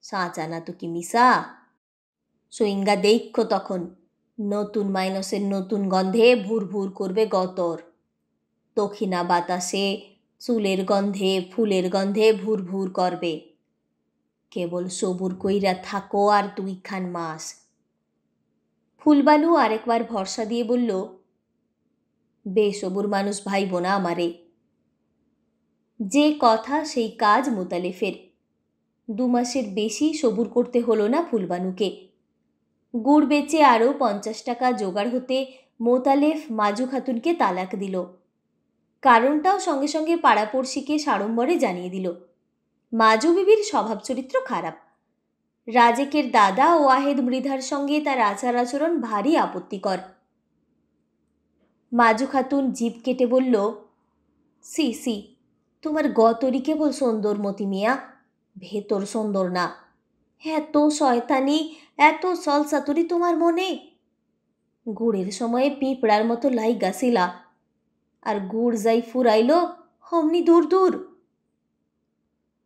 সাঁচা না তো কি মিশা? সুইঙ্গা দেখো তখন নতুন মাইনসের নতুন গন্ধে ভুর ভুর করবে গতর। দক্ষিণা বাতাসে চুলের গন্ধে ফুলের গন্ধে ভুর ভুর করবে। কেবল সবুর কইরা থাকো আর 2খান মাস। ফুলবানু আরেকবার ভরসা দিয়ে বলল, বেসবুর মানুষ ভাইব না আমারে। যে কথা সেই কাজ মোতালেফের। 2 মাসের বেশি সবুর করতে হলো না ফুলবানুকে। গুড় বেচে আরও 50 টাকা জোগাড় হতে মোতালেফ মাজু খাতুনকে তালাক দিল। কারণটাও সঙ্গে সঙ্গে পাড়াপড়শিকে সাড়ম্বরে জানিয়ে দিল। মাজু বিবির স্বভাব চরিত্র খারাপ। রাজেকের দাদা ওয়াহেদ মৃধার সঙ্গে তার আচার আচরণ ভারী আপত্তিকর। মাজু খাতুন জিভ কেটে বলল, সি সি, তোমার গতরি কেবল সুন্দরমতি মিয়া, ভেতর সুন্দর না। এত শয়তানি, এত সলসাতুরি তোমার মনে। গুড়ের সময়ে পিঁপড়ার মতো লাইগাছিলা, আর গুড় যাই ফুরাইল অমনি দূর দূর।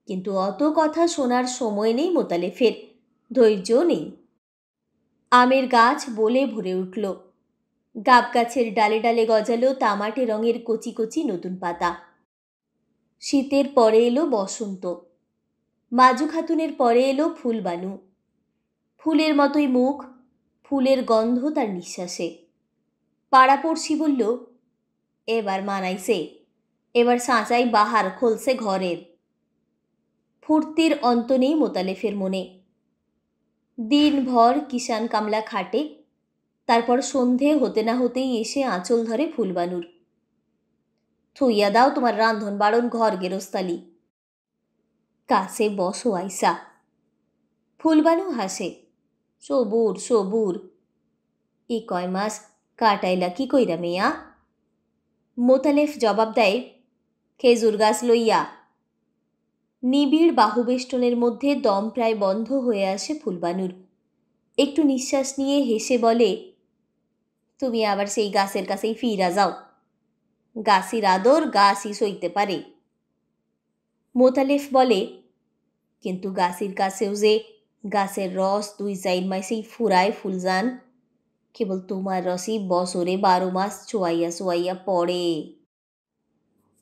কিন্তু অত কথা শোনার সময় নেই মোতালেফের, ধৈর্য নেই। আমের গাছ বলে ভরে উঠল। গাব গাছের ডালে ডালে গজালো তামাটে রঙের কচি কচি নতুন পাতা। শীতের পরে এলো বসন্ত। মাজু খাতুনের পরে এলো ফুলবানু। ফুলের মতোই মুখ, ফুলের গন্ধ তার নিঃশ্বাসে। পাড়াপড়শি বলল, এবার মানাইছে, এবার সাঁচাই বাহার খোলছে ঘরের। ফুর্তির অন্ত নেই মোতালেফের মনে। দিনভর কিষান কামলা খাটে, তারপর সন্ধে হতে না হতেই এসে আঁচল ধরে ফুলবানুর। থুইয়া দাও তোমার রান্ধন বাড়ন ঘর গেরস্তালি, কাছে বসো আইসা। ফুলবানু হাসে, সবুর সবুর। এ কয় মাস কাটাইলা কি কইরা মেয়া? মোতালেফ জবাব দেয়, খেজুর গাছ লইয়া। নিবিড় বাহুবেষ্টনের মধ্যে দম প্রায় বন্ধ হয়ে আসে ফুলবানুর। একটু নিঃশ্বাস নিয়ে হেসে বলে, তুমি আবার সেই গাছের কাছেই ফিরা যাও। গাছির আদর গাছই সইতে পারে। মোতালেফ বলে, কিন্তু গাছির কাছেও যে গাছের রস 2-4 মাসেই ফুরায় ফুলজান, কেবল তোমার রসই বছরে 12 মাস চোয়াইয়া চোয়াইয়া পড়ে।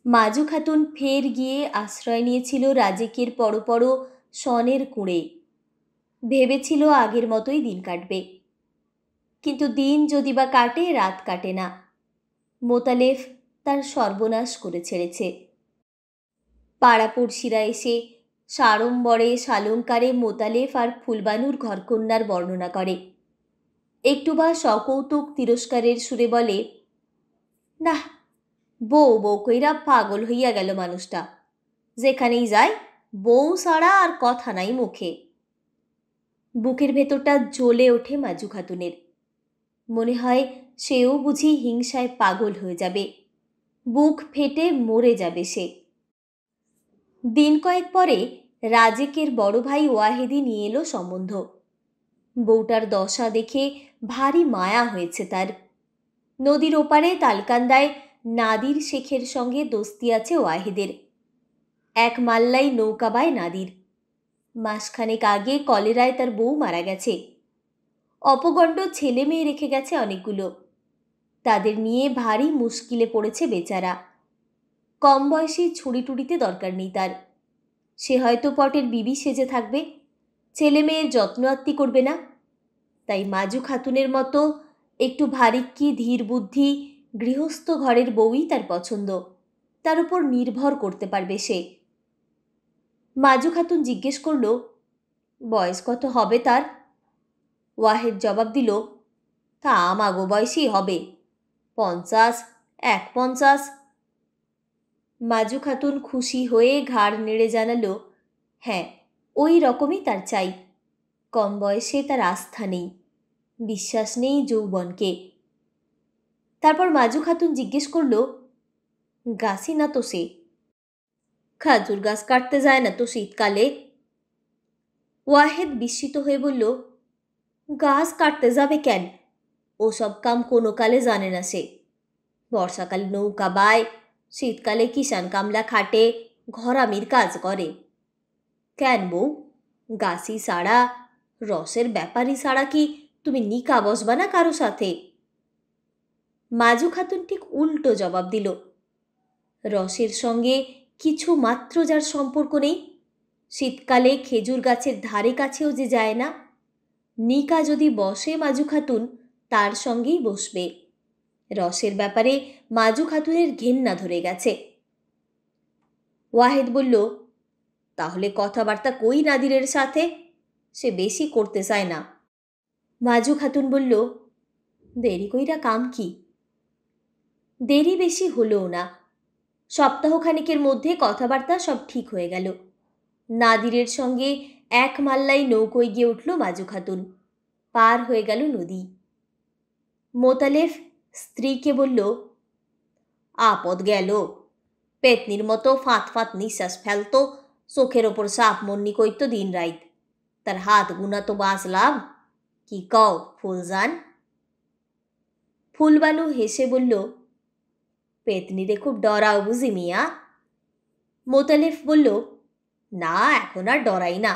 মাজু খাতুন ফের গিয়ে আশ্রয় নিয়েছিল রাজেকের পড়ো সনের কুঁড়ে। ভেবেছিল আগের মতোই দিন কাটবে, কিন্তু দিন যদি বা কাটে, রাত কাটে না। মোতালেফ তার সর্বনাশ করে ছেড়েছে। পাড়াপড়শিরা এসে সাড়ম্বরে সালঙ্কারে মোতালেফ আর ফুলবানুর ঘরকন্যার বর্ণনা করে। একটু বা সকৌতুক তিরস্কারের সুরে বলে, না, বউ বউ কইরা পাগল হইয়া গেল মানুষটা। যেখানেই যায় বউ ছাড়া আর কথা নাই মুখে। বুকের ভেতরটা জ্বলে ওঠে মাজু খাতুনের। মনে হয় সেও বুঝি হিংসায় পাগল হয়ে যাবে, বুক ফেটে মরে যাবে সে। দিন কয়েক পরে রাজেকের বড় ভাই ওয়াহেদি নিয়ে এলো সম্বন্ধ। বউটার দশা দেখে ভারী মায়া হয়েছে তার। নদীর ওপারে তালকান্দায় নাদির শেখের সঙ্গে দোস্তি আছে ওয়াহেদের। এক মাল্লাই নৌকা বায় নাদির। মাসখানেক আগে কলেরায় তার বউ মারা গেছে। অপগণ্ড ছেলে মেয়ে রেখে গেছে অনেকগুলো। তাদের নিয়ে ভারী মুশকিলে পড়েছে বেচারা। কম বয়সী ছুরি টুড়িতে দরকার নেই তার। সে হয়তো পটের বিবি সেজে থাকবে, ছেলে মেয়ের যত্ন আত্তি করবে না। তাই মাজু খাতুনের মতো একটু ভারিক্কি ধীর বুদ্ধি গৃহস্থ ঘরের বউই তার পছন্দ। তার উপর নির্ভর করতে পারবে সে। মাজু খাতুন জিজ্ঞেস করল, বয়স কত হবে তার? ওয়াহেদ জবাব দিল, তা আমাগো বয়সই হবে, 50, 51। মাজু খাতুন খুশি হয়ে ঘাড় নেড়ে জানালো, হ্যাঁ, ওই রকমই তার চাই। কম বয়সে তার আস্থা নেই, বিশ্বাস নেই যৌবনকে। তারপর মাজু খাতুন জিজ্ঞেস করল, গাছি না তো সে? খাজুর গাছ কাটতে যায় না তো শীতকালে? ওয়াহেদ বিস্মিত হয়ে বলল, গাছ কাটতে যাবে কেন? ওসব কাম কোনো কালে জানে না সে। বর্ষাকালে নৌকা বায়, শীতকালে কিষান কামলা খাটে, ঘরামির কাজ করে। কেন বউ, গাছি ছাড়া, রসের ব্যাপারী ছাড়া কি তুমি নিকা বসবা না কারো সাথে? মাজু খাতুন ঠিক উল্টো জবাব দিল, রসের সঙ্গে কিছু মাত্র যার সম্পর্ক নেই, শীতকালে খেজুর গাছের ধারে কাছেও যে যায় না। নিকা যদি বসে মাজু খাতুন তার সঙ্গেই বসবে। রসের ব্যাপারে মাজু খাতুনের ঘেন্না ধরে গেছে। ওয়াহেদ বলল, তাহলে কথাবার্তা কই নাদিরের সাথে, সে বেশি করতে চায় না। মাজু খাতুন বলল, দেরি কইরা কাম কি? দেরি বেশি হলোও না। সপ্তাহখানেকের মধ্যে কথাবার্তা সব ঠিক হয়ে গেল। নাদিরের সঙ্গে এক মাল্লাই নৌকোয় গিয়ে উঠল মাজু খাতুন। পার হয়ে গেল নদী। মোতালেফ স্ত্রীকে বলল, আপদ গেল। পেতনির মতো ফাঁত ফাঁত নিঃশ্বাস ফেলতো, চোখের ওপর সাপ মন্নি কইত দিন রাইত। তার হাত গুনা তো বাঁচলাম। কি কও ফুলজান? ফুলবানু হেসে বলল, পেতনিরে খুব ডরাও বুঝি মিয়া? মোতালেফ বলল, না, এখন আর ডরাই না।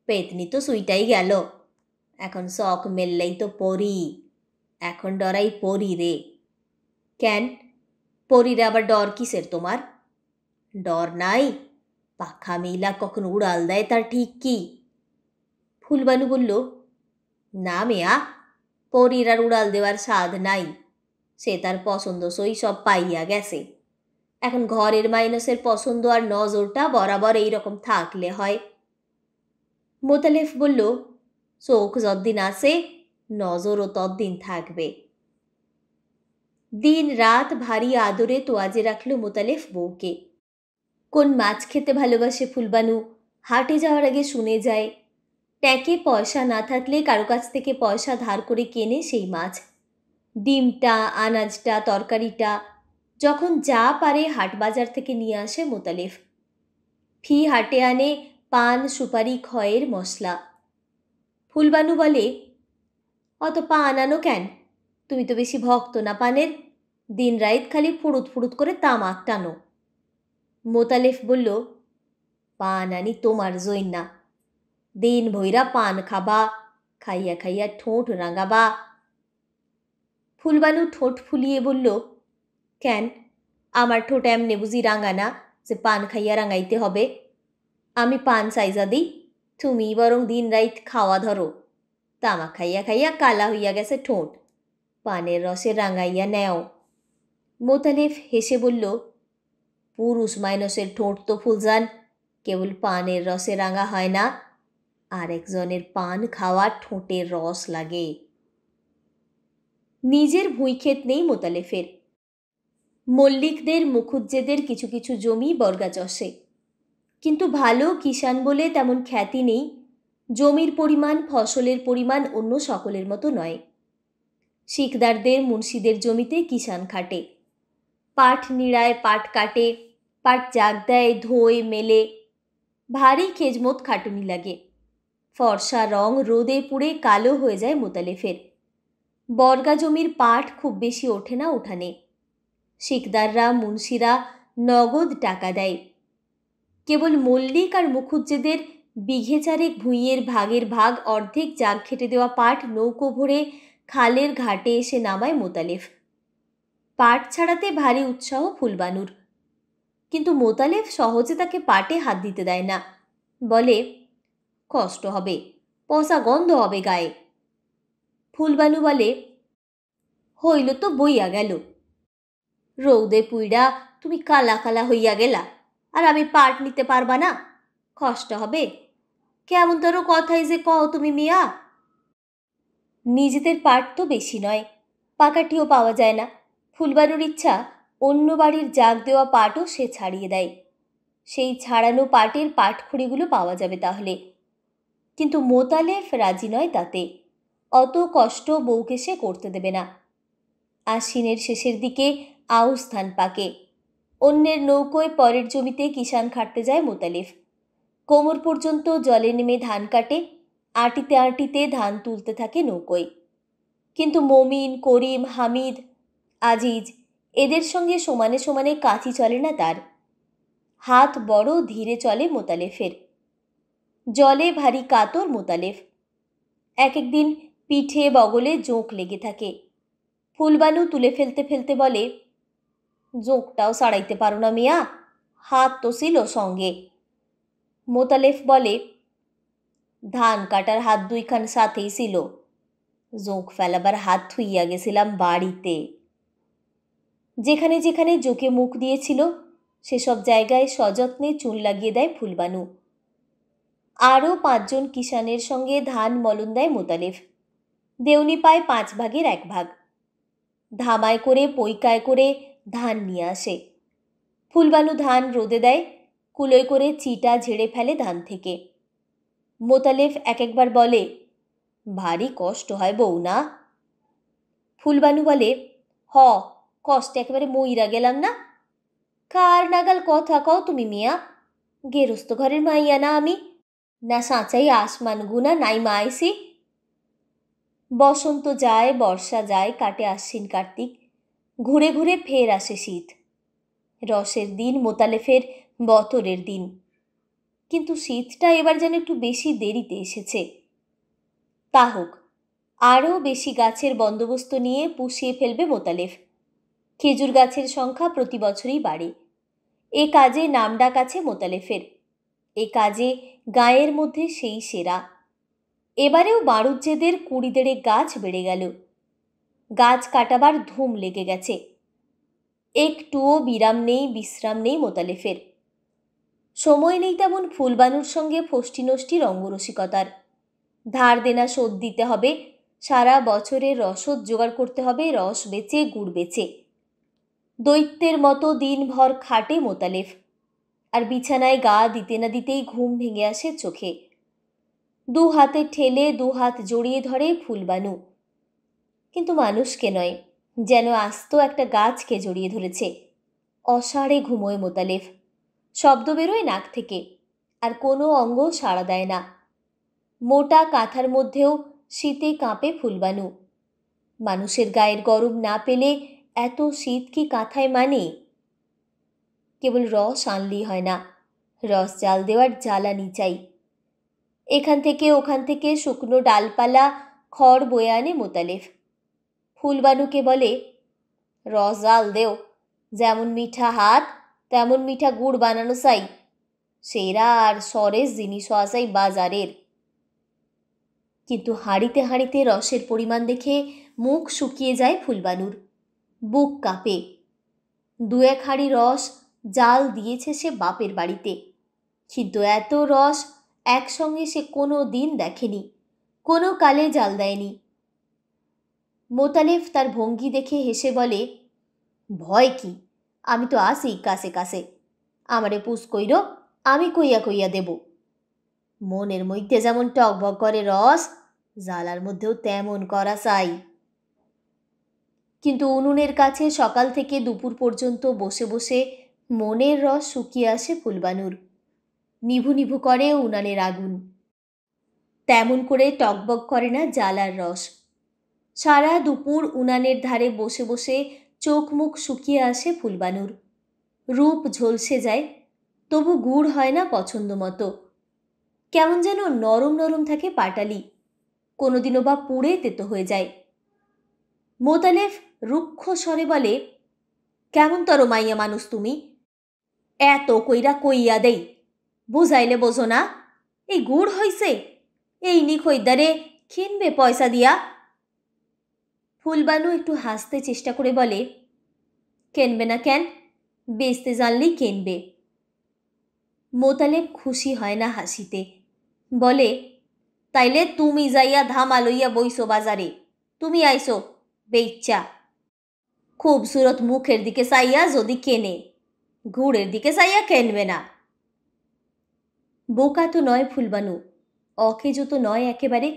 পেতনি তো সুইটাই গেল, এখন শখ মেললেই তো পরি। এখন ডরাই পরি রে। কেন, পরিরে আবার ডর কিসের তোমার? ডর নাই? পাখা মেলা কখন উড়াল দেয় তার ঠিক কি? ফুলবানু বলল, না মেয়া, পরির আর উড়াল দেওয়ার স্বাদ নাই। সে তার পছন্দ সই সব পাইয়া গেছে। এখন ঘরের মাইনসের পছন্দ আর নজরটা বরাবর এইরকম থাকলে হয়। মোতালেফ বলল, চোখ যতদিন আছে নজরও ততদিন থাকবে। দিন রাত ভারী আদরে তোয়াজে রাখল মোতালেফ বউকে। কোন মাছ খেতে ভালোবাসে ফুলবানু হাটে যাওয়ার আগে শুনে যায়। ট্যাঁকে পয়সা না থাকলে কারো কাছ থেকে পয়সা ধার করে কেনে সেই মাছ। ডিমটা, আনাজটা, তরকারিটা যখন যা পারে হাট বাজার থেকে নিয়ে আসে মোতালেফ। ফি হাটে আনে পান, সুপারি, খয়ের মশলা। ফুলবানু বলে, অত পান আনো কেন? তুমি তো বেশি ভক্ত না পানের। দিন রাত খালি ফুড়ুত ফুড়ুত করে তামাক টানো। মোতালেফ বলল, পান আনি তোমার জইন্না। দিন ভৈরা পান খাবা, খাইয়া খাইয়া ঠোঁট রাঙাবা। ফুলবানু ঠোঁট ফুলিয়ে বলল, কেন, আমার ঠোঁট এমনে বুঝি রাঙানা যে পান খাইয়া রাঙাইতে হবে? আমি পান সাইজা দিই, তুমি বরং দিন রাত খাওয়া ধরো। তামাক খাইয়া খাইয়া কালা হইয়া গেছে ঠোঁট, পানের রসে রাঙাইয়া নেও। মোতালেফ হেসে বলল, পুরুষ মাইনসের ঠোঁট তো ফুলজান কেবল পানের রসে রাঙা হয় না, আরেকজনের পান খাওয়া ঠোঁটের রস লাগে। নিজের ভুঁইক্ষেত নেই মোতালেফের। মল্লিকদের, মুখুজ্জেদের কিছু কিছু জমি বর্গাচষে, কিন্তু ভালো কিষাণ বলে তেমন খ্যাতি নেই। জমির পরিমাণ, ফসলের পরিমাণ অন্য সকলের মতো নয়। শিকদারদের, মুন্সিদের জমিতে কিষাণ খাটে। পাট নিড়ায়, পাট কাটে, পাট জাগ দেয়, ধোয়, মেলে। ভারী খেজমত খাটুনি লাগে। ফর্সা রং রোদে পুড়ে কালো হয়ে যায় মোতালেফের। বর্গা জমির পাট খুব বেশি ওঠে না উঠানে। শিকদাররা, মুন্সিরা নগদ টাকা দেয়। কেবল মল্লিক আর মুখুজ্জেদের বিঘে চারেক ভুঁইয়ের ভাগের ভাগ অর্ধেক জাগ খেটে দেওয়া পাট নৌকো ভরে খালের ঘাটে এসে নামায় মোতালেফ। পাট ছাড়াতে ভারী উৎসাহ ফুলবানুর, কিন্তু মোতালেফ সহজে তাকে পাটে হাত দিতে দেয় না। বলে, কষ্ট হবে, পচা গন্ধ হবে গায়ে। ফুলবানু বলে, হইল তো বইয়া গেল। রৌদে পুইড়া তুমি কালা কালা হইয়া গেলা, আর আমি পাট নিতে পারবা না? কষ্ট হবে। কেমন তোর কথাই যে কও তুমি মিয়া। নিজেদের পাট তো বেশি নয়, পাকাটিও পাওয়া যায় না। ফুলবানুর ইচ্ছা অন্য বাড়ির জাগ দেওয়া পাটও সে ছাড়িয়ে দেয়। সেই ছাড়ানো পাটের পাটখড়িগুলো পাওয়া যাবে তাহলে। কিন্তু মোতালেফ রাজি নয় তাতে। অত কষ্ট বউকে সে করতে দেবে না। আশ্বিনের শেষের দিকে আউশ ধান পাকে। অন্যের নৌকোয় পরের জমিতে কিষাণ খাটতে যায় মোতালেফ। কোমর পর্যন্ত জলে নেমে ধান কাটে, আটিতে আটিতে ধান তুলতে থাকে নৌকোয়। কিন্তু মমিন, করিম, হামিদ, আজিজ এদের সঙ্গে সমানে সমানে কাঁচি চলে না তার। হাত বড় ধীরে চলে মোতালেফের। জলে ভারী কাতর মোতালেফ। এক একদিন পিঠে বগলে জোঁক লেগে থাকে। ফুলবানু তুলে ফেলতে ফেলতে বলে, জোঁকটাও সারাইতে পারো না মিয়া, হাত তো ছিল সঙ্গে। মোতালেফ বলে, ধান কাটার হাত দুইখান সাথেই ছিল, জোঁক ফেলাবার হাত থুইয়া গেছিলাম বাড়িতে। যেখানে যেখানে জোকে মুখ দিয়েছিল সেসব জায়গায় সযত্নে চুন লাগিয়ে দেয় ফুলবানু। আরও 5 জন কিষানের সঙ্গে ধান মলন দেয় মোতালেফ। দেউনি পায় 5 ভাগের 1 ভাগ। ধামায় করে পৈকায় করে ধান নিয়ে আসে। ফুলবানু ধান রোদে দেয়, কুলোয় করে চিটা ঝেড়ে ফেলে ধান থেকে। মোতালেফ এক একবার বলে, ভারী কষ্ট হয় বউ না? ফুলবানু বলে, হ, কষ্ট একেবারে মইরা গেলাম না। কার নাগাল কথা কও তুমি মিয়া? গেরস্ত ঘরের মাইয়া না আমি, না সাঁচাই আসমান গুনা নাই মাইসি। বসন্ত যায়, বর্ষা যায়, কাটে আশ্বিন কার্তিক, ঘুরে ঘুরে ফের আসে শীত। রসের দিন মোতালেফের বতরের দিন, কিন্তু শীতটা এবার যেন একটু বেশি দেরিতে এসেছে। তা হোক, আরও বেশি গাছের বন্দোবস্ত নিয়ে পুষিয়ে ফেলবে মোতালেফ। খেজুর গাছের সংখ্যা প্রতি বছরই বাড়ে। এ কাজে নামডাক আছে মোতালেফের। এ কাজে গাঁয়ের মধ্যে সেই সেরা। এবারেও বাড়ুজ্যেদের 20 গাছ বেড়ে গেল। গাছ কাটাবার ধুম লেগে গেছে। একটুও বিরাম নেই, বিশ্রাম নেই মোতালেফের। সময় নেই তেমন ফুলবানুর সঙ্গে ফষ্টি নষ্টি রঙ্গরসিকতার। ধার দেনা শোধ দিতে হবে, সারা বছরের রসদ জোগাড় করতে হবে, রস বেচে গুড় বেচে। দৈত্যের মতো দিনভর খাটে মোতালেফ, আর বিছানায় গা দিতে না দিতেই ঘুম ভেঙে আসে চোখে। 2 হাতে ঠেলে 2 হাত জড়িয়ে ধরে ফুলবানু, কিন্তু মানুষকে নয়, যেন আস্ত একটা গাছকে জড়িয়ে ধরেছে। অসাড়ে ঘুমোয় মোতালেফ, শব্দ বেরোয় নাক থেকে, আর কোনো অঙ্গ সাড়া দেয় না। মোটা কাঁথার মধ্যেও শীতে কাঁপে ফুলবানু। মানুষের গায়ের গরম না পেলে এত শীত কি কাঁথায় মানে? কেবল রস আনলেই হয় না, রস জাল দেওয়ার জ্বালানি চাই। এখান থেকে ওখান থেকে শুকনো ডালপালা খড় বয়ে আনে মোতালেফ। ফুলবানুকে বলে, রস জাল দেও, যেমন মিঠা হাত তেমন মিঠা গুড় বানানো চাই, সেরা আর সরেস জিনিসও আসাই বাজারের। কিন্তু হাঁড়িতে হাঁড়িতে রসের পরিমাণ দেখে মুখ শুকিয়ে যায় ফুলবানুর, বুক কাঁপে। 2-1 হাঁড়ি রস জাল দিয়েছে সে বাপের বাড়িতে, কিন্তু এত রস একসঙ্গে সে কোনো দিন দেখেনি, কোনো কালে জাল দেয়নি। মোতালেফ তার ভঙ্গি দেখে হেসে বলে, ভয় কি, আমি তো আসি কাছে কাছে, আমারে পুষ কইর, আমি কইয়া কইয়া দেব। মনের মধ্যে যেমন টকবক করে রস, জালার মধ্যেও তেমন করা চাই। কিন্তু উনুনের কাছে সকাল থেকে দুপুর পর্যন্ত বসে বসে মনের রস শুকিয়ে আসে ফুলবানুর। নিভু নিভু করে উনানের আগুন, তেমন করে টকবক করে না জালার রস। সারা দুপুর উনানের ধারে বসে বসে চোখ মুখ শুকিয়ে আসে ফুলবানুর। রূপ ঝলসে যায়, তবু গুড় হয় না পছন্দ মতো। কেমন যেন নরম নরম থাকে পাটালি, কোনোদিনও বা পুড়ে তেতো হয়ে যায়। মোতালেফ রুক্ষ স্বরে বলে, কেমন তর মাইয়া মানুষ তুমি? এত কইরা কইয়া দেই, বুঝাইলে বোঝো না? এই গুড় হইছে, এই নি খইদ্দারে কিনবে পয়সা দিয়া? ফুলবানু একটু হাসতে চেষ্টা করে বলে, কেনবে না কেন, বেচতে জানলেই কেনবে। মোতালেব খুশি হয় না হাসিতে, বলে, তাইলে তুমি যাইয়া ধামা লইয়া বইসো বাজারে, তুমি আইসো বেইচ্চা। খুবসুরত মুখের দিকে চাইয়া যদি কেনে, গুড়ের দিকে চাইয়া কেনবে না। বোকা তো নয় ফুলবানু, অকেজো তো নয় একেবারে।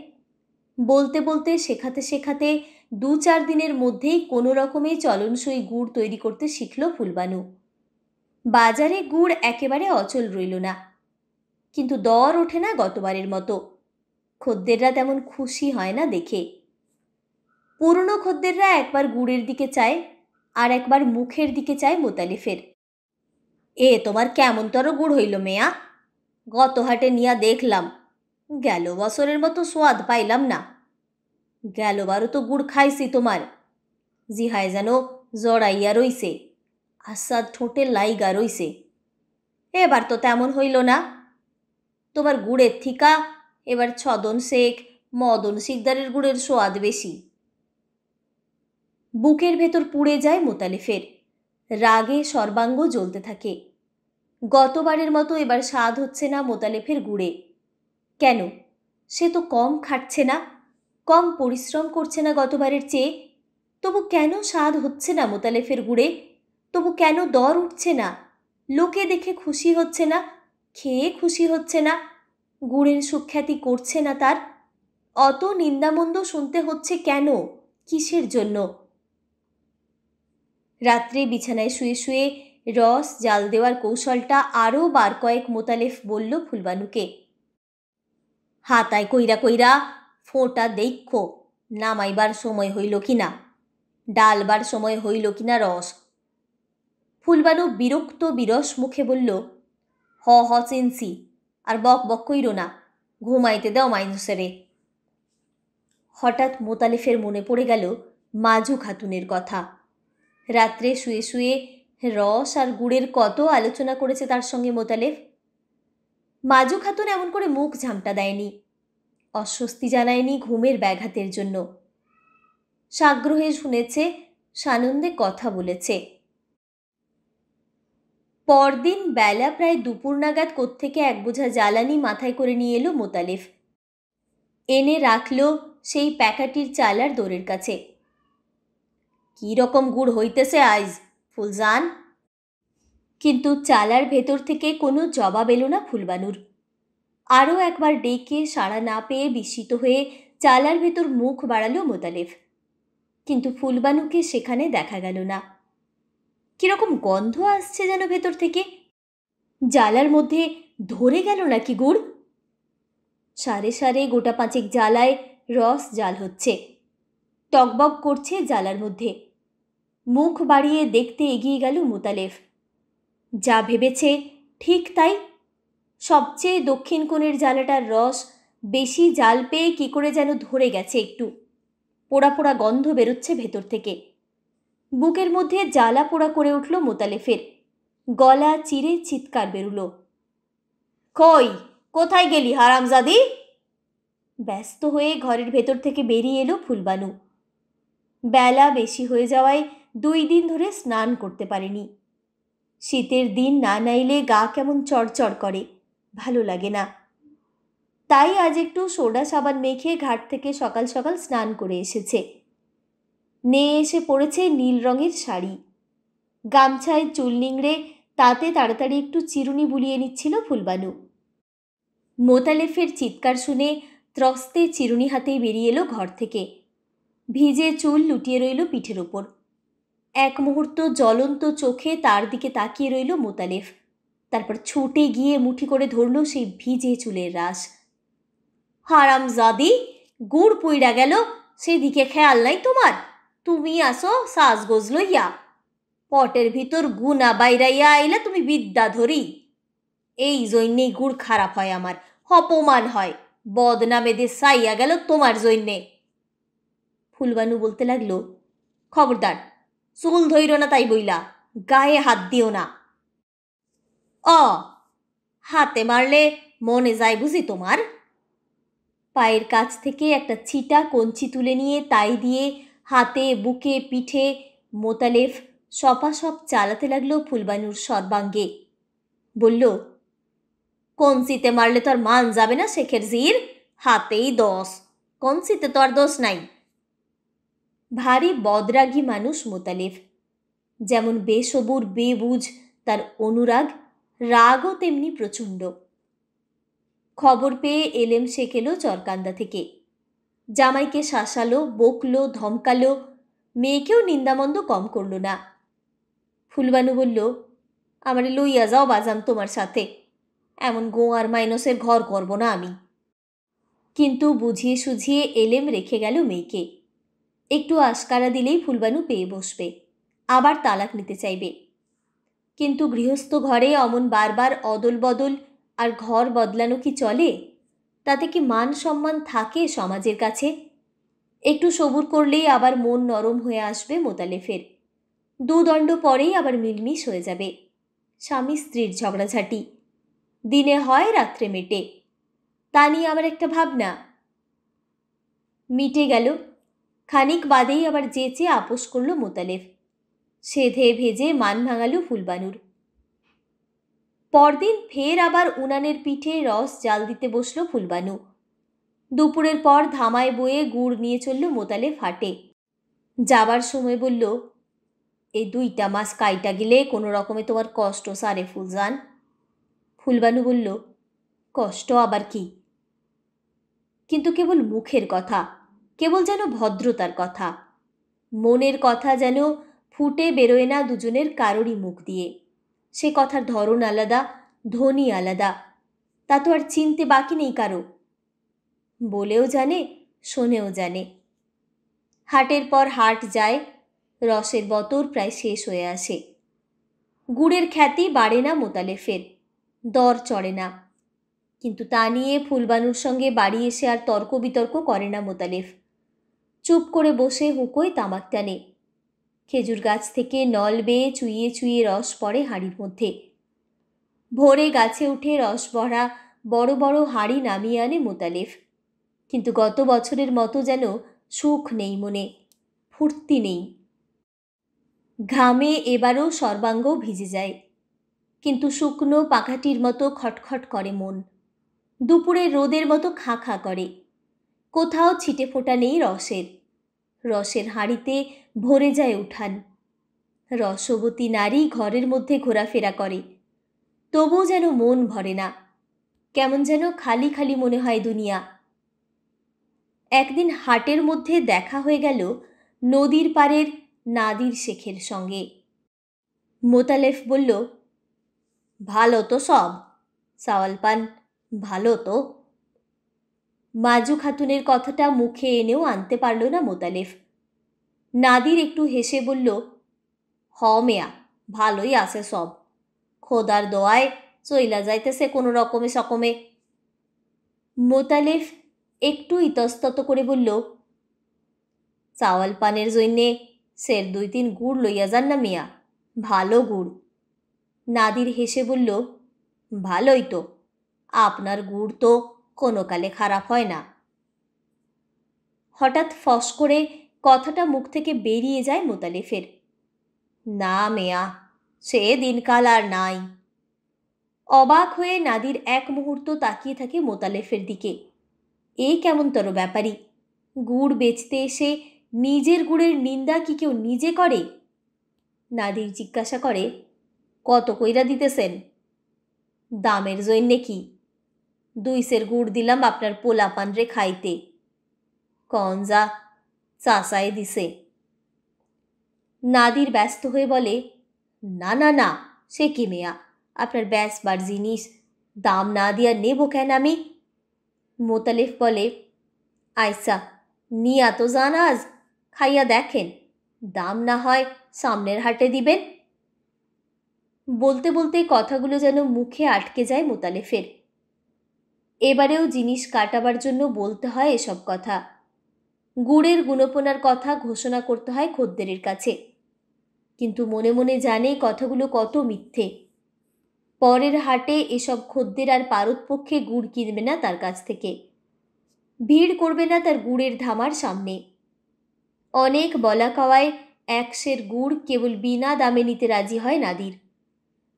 বলতে বলতে শেখাতে শেখাতে 2-4 দিনের মধ্যেই কোনো রকমে চলনসই গুড় তৈরি করতে শিখল ফুলবানু। বাজারে গুড় একেবারে অচল রইল না, কিন্তু দর ওঠে না গতবারের মতো। খদ্দেররা তেমন খুশি হয় না দেখে। পুরনো খদ্দেররা একবার গুড়ের দিকে চায়, আর একবার মুখের দিকে চায় মোতালেফের। এ তোমার কেমন তর গুড় হইল মেয়া? গত হাটে নিয়া দেখলাম, গেল বছরের মতো সোয়াদ পাইলাম না। গেলবারও তো গুড় খাইছি তোমার, জিহায় যেন জড়াইয়া রইছে, আস্বাদ ঠোঁটে লাইগা রইছে। এবার তো তেমন হইল না। তোমার গুড়ের থিকা এবার ছদন শেখ মদন শিকদারের গুড়ের সোয়াদ বেশি। বুকের ভেতর পুড়ে যায় মোতালেফের, রাগে সর্বাঙ্গ জ্বলতে থাকে। গতবারের মতো এবার স্বাদ হচ্ছে না মোতালেফের গুড়ে। কেন? সে তো কম খাটছে না, কম পরিশ্রম করছে না গতবারের চেয়ে। তবু কেন স্বাদ হচ্ছে না মোতালেফের গুড়ে? তবু কেন দর উঠছে না? লোকে দেখে খুশি হচ্ছে না, খেয়ে খুশি হচ্ছে না, গুড়ের সুখ্যাতি করছে না তার? অত নিন্দামন্দ শুনতে হচ্ছে কেন? কিসের জন্য? রাত্রে বিছানায় শুয়ে শুয়ে রস জাল দেওয়ার কৌশলটা আরও বার কয়েক মোতালেফ বলল ফুলবানুকে। হাতায় কইরা কইরা ফোঁটা দেখো নামাইবার সময় হইল কিনা, ডালবার সময় হইল কিনা রস। ফুলবানু বিরক্ত বিরস মুখে বলল, হ হ চিনছি, আর বক বক কইরো না, ঘুমাইতে দাও মাইনুসেরে। হঠাৎ মোতালেফের মনে পড়ে গেল মাজু খাতুনের কথা। রাত্রে শুয়ে শুয়ে রস আর গুড়ের কত আলোচনা করেছে তার সঙ্গে মোতালেফ। মাজু খাতুন এমন করে মুখ ঝামটা দেয়নি, অস্বস্তি জানায়নি ঘুমের ব্যাঘাতের জন্য। সাগ্রহে শুনেছে, সানন্দে কথা বলেছে। পরদিন বেলা প্রায় দুপুর নাগাদ কোত্থেকে এক বোঝা জ্বালানি মাথায় করে নিয়ে এলো মোতালেফ। এনে রাখল সেই প্যাকাটির চালার দোরের কাছে। কি রকম গুড় হইতেছে আইজ ফুলজান? কিন্তু চালার ভেতর থেকে কোনো জবাব এলো না ফুলবানুর। আরও একবার ডেকে সাড়া না পেয়ে বিস্মিত হয়ে চালার ভেতর মুখ বাড়ালো মোতালেফ, কিন্তু ফুলবানুকে সেখানে দেখা গেল না। কিরকম গন্ধ আসছে যেন ভেতর থেকে। জ্বালার মধ্যে ধরে গেল নাকি গুড়? সারে সারে গোটা পাঁচেক জ্বালায় রস জাল হচ্ছে, টকবক করছে জ্বালার মধ্যে। মুখ বাড়িয়ে দেখতে এগিয়ে গেল মোতালেফ। যা ভেবেছে ঠিক তাই। সবচেয়ে দক্ষিণ কোণের জ্বালাটার রস বেশি জাল পেয়ে কী করে যেন ধরে গেছে একটু। পোড়া পোড়া গন্ধ বেরোচ্ছে ভেতর থেকে। বুকের মধ্যে জ্বালা পোড়া করে উঠল মোতালেফের। গলা চিরে চিৎকার বেরুল, কই কোথায় গেলি হারামজাদি? ব্যস্ত হয়ে ঘরের ভেতর থেকে বেরিয়ে এলো ফুলবানু। বেলা বেশি হয়ে যাওয়ায় 2 দিন ধরে স্নান করতে পারেনি। শীতের দিন না নাইলে গা কেমন চড়চড় করে, ভালো লাগে না। তাই আজ একটু সোডা সাবান মেখে ঘাট থেকে সকাল সকাল স্নান করে এসেছে। নিয়ে এসে পড়েছে নীল রঙের শাড়ি, গামছায় চুল নিংড়ে তাতে তাড়াতাড়ি একটু চিরুনি বুলিয়ে নিচ্ছিল ফুলবানু। মোতালেফের চিৎকার শুনে ত্রস্তে চিরুনি হাতেই বেরিয়ে এলো ঘর থেকে। ভিজে চুল লুটিয়ে রইল পিঠের ওপর। এক মুহূর্ত জ্বলন্ত চোখে তার দিকে তাকিয়ে রইল মোতালেফ। তারপর ছুটে গিয়ে মুঠি করে ধরল সেই ভিজে চুলের রাশ। হারামজাদি, গুড় পুইড়া গেল, সেদিকে খেয়াল নাই তোমার? তুমি আসো সাজগোজ লইয়া, পটের ভিতর গুনা বাইরাইয়া আইলা তুমি বিদ্যা ধরি। এই জন্যেই গুড় খারাপ হয় আমার, অপমান হয়, বদনামে দে সাইয়া গেল তোমার জন্যে। ফুলবানু বলতে লাগলো, খবরদার, চুল ধইর না তাই বইলা, গায়ে হাত দিও না। হাতে মারলে মনে যায় বুঝি তোমার? পায়ের কাছ থেকে একটা ছিটা কঞ্চি তুলে নিয়ে তাই দিয়ে হাতে বুকে পিঠে মোতালেফ সপাসপ চালাতে লাগলো ফুলবানুর সর্বাঙ্গে। বলল, কঞ্চিতে মারলে তো আর মান যাবে না শেখের জির, হাতেই দোষ, কঞ্চিতে তো আর দোষ নাই। ভারী বদরাগী মানুষ মোতালেফ। যেমন বেসবুর বেবুঝ তার অনুরাগ, রাগও তেমনি প্রচণ্ড। খবর পেয়ে এলেম শেখ এলো চরকান্দা থেকে। জামাইকে শাসালো, বকলো, ধমকালো, মেয়েকেও নিন্দামন্দ কম করল না। ফুলবানু বলল, আমারে লইয়া যাও বাজান তোমার সাথে, এমন গোয়ার মাইনসের ঘর করব না আমি। কিন্তু বুঝিয়ে সুঝিয়ে এলেম রেখে গেল মেয়েকে। একটু আশকারা দিলেই ফুলবানু পেয়ে বসবে, আবার তালাক নিতে চাইবে। কিন্তু গৃহস্থ ঘরে অমন বারবার অদল বদল আর ঘর বদলানো কি চলে? তাতে কি মান সম্মান থাকে সমাজের কাছে? একটু সবুর করলেই আবার মন নরম হয়ে আসবে মোতালেফের। 2 দণ্ড পরেই আবার মিলমিশ হয়ে যাবে। স্বামী স্ত্রীর ঝগড়াঝাটি দিনে হয়, রাত্রে মেটে। তা নিয়ে আবার একটা ভাবনা। মিটে গেল। খানিক বাদেই আবার যেচে আপোষ করল মোতালেব। সেধে ভেজে মান ভাঙালো ফুলবানুর। পরদিন ফের আবার উনানের পিঠে রস জাল দিতে বসল ফুলবানু। দুপুরের পর ধামায় বয়ে গুড় নিয়ে চলল মোতালেব হাটে। যাবার সময় বলল, এই 2টা মাস কাইটা গেলে কোনো রকমে তোমার কষ্ট সারে ফুলজান। ফুলবানু বলল, কষ্ট আবার কি? কিন্তু কেবল মুখের কথা, কেবল যেন ভদ্রতার কথা। মনের কথা যেন ফুটে বেরোয় না দুজনের কারোরই মুখ দিয়ে। সে কথার ধরন আলাদা, ধ্বনি আলাদা, তা তো আর চিনতে বাকি নেই কারো। বলেও জানে, শোনেও জানে। হাটের পর হাট যায়, রসের বতর প্রায় শেষ হয়ে আসে। গুড়ের খ্যাতি বাড়ে না মোতালেফের, দর চড়ে না। কিন্তু তা নিয়ে ফুলবানুর সঙ্গে বাড়ি এসে আর তর্ক বিতর্ক করে না মোতালেফ। চুপ করে বসে হুঁকোয় তামাক টানে। খেজুর গাছ থেকে নল বেয়ে চুইয়ে চুইয়ে রস পড়ে হাঁড়ির মধ্যে। ভোরে গাছে উঠে রস ভরা বড় বড় হাঁড়ি নামিয়ে আনে মোতালেফ। কিন্তু গত বছরের মতো যেন সুখ নেই মনে, ফুর্তি নেই। ঘামে এবারও সর্বাঙ্গ ভিজে যায়, কিন্তু শুকনো পাখাটির মতো খটখট করে মন। দুপুরে রোদের মতো খাঁ খাঁ করে। কোথাও ছিটে ফোটা নেই রসের। রসের হাঁড়িতে ভরে যায় উঠান। রসবতী নারী ঘরের মধ্যে ঘোরাফেরা করে, তবুও যেন মন ভরে না। কেমন যেন খালি খালি মনে হয় দুনিয়া। একদিন হাটের মধ্যে দেখা হয়ে গেল নদীর পাড়ের নাদির শেখের সঙ্গে। মোতালেফ বলল, ভালো তো সব, সাওয়াল পান ভালো তো। মাজু খাতুনের কথাটা মুখে এনেও আনতে পারল না মোতালেফ। নাদির একটু হেসে বলল, হ মেয়া, ভালোই আছে সব, খোদার দোয়ায় চইলা যাইতেছে কোনো রকমে সকমে। মোতালেফ একটু ইতস্তত করে বলল, চাওয়াল পানের জন্যে সের 2-3 গুড় লইয়া যান না মিয়া, ভালো গুড়। নাদির হেসে বলল, ভালোই তো, আপনার গুড় তো কোনো কালে খারাপ হয় না। হঠাৎ ফস করে কথাটা মুখ থেকে বেরিয়ে যায় মোতালেফের, না মেয়া, সে দিনকাল আর নাই। অবাক হয়ে নাদির এক মুহূর্ত তাকিয়ে থাকে মোতালেফের দিকে। এই কেমনতর ব্যাপারী, গুড় বেচতে এসে নিজের গুড়ের নিন্দা কি কেউ নিজে করে? নাদির জিজ্ঞাসা করে, কত কইরা দিতেছেন? দামের জন্যে কি, 2 সের গুড় দিলাম আপনার পোলাপান রে খাইতে। কন যা, চাচাই দিছে। নাদির ব্যস্ত হয়ে বলে, না না না, সে কি মেয়া, আপনার বেচবার জিনিস দাম না দিয়া নেব কেন আমি? মোতালেফ বলে, আইসা নিয়া তো যান আজ, খাইয়া দেখেন, দাম না হয় সামনের হাটে দিবেন। বলতে বলতে কথাগুলো যেন মুখে আটকে যায় মোতালেফের। এবারেও জিনিস কাটাবার জন্য বলতে হয় এসব কথা। গুড়ের গুণপনার কথা ঘোষণা করতে হয় খদ্দেরের কাছে। কিন্তু মনে মনে জানে কথাগুলো কত মিথ্যে। পরের হাটে এসব খদ্দের আর পারতপক্ষে গুড় কিনবে না তার কাছ থেকে, ভিড় করবে না তার গুড়ের ধামার সামনে। অনেক বলা কওয়ায় 1 সের গুড় কেবল বিনা দামে নিতে রাজি হয় নাদির,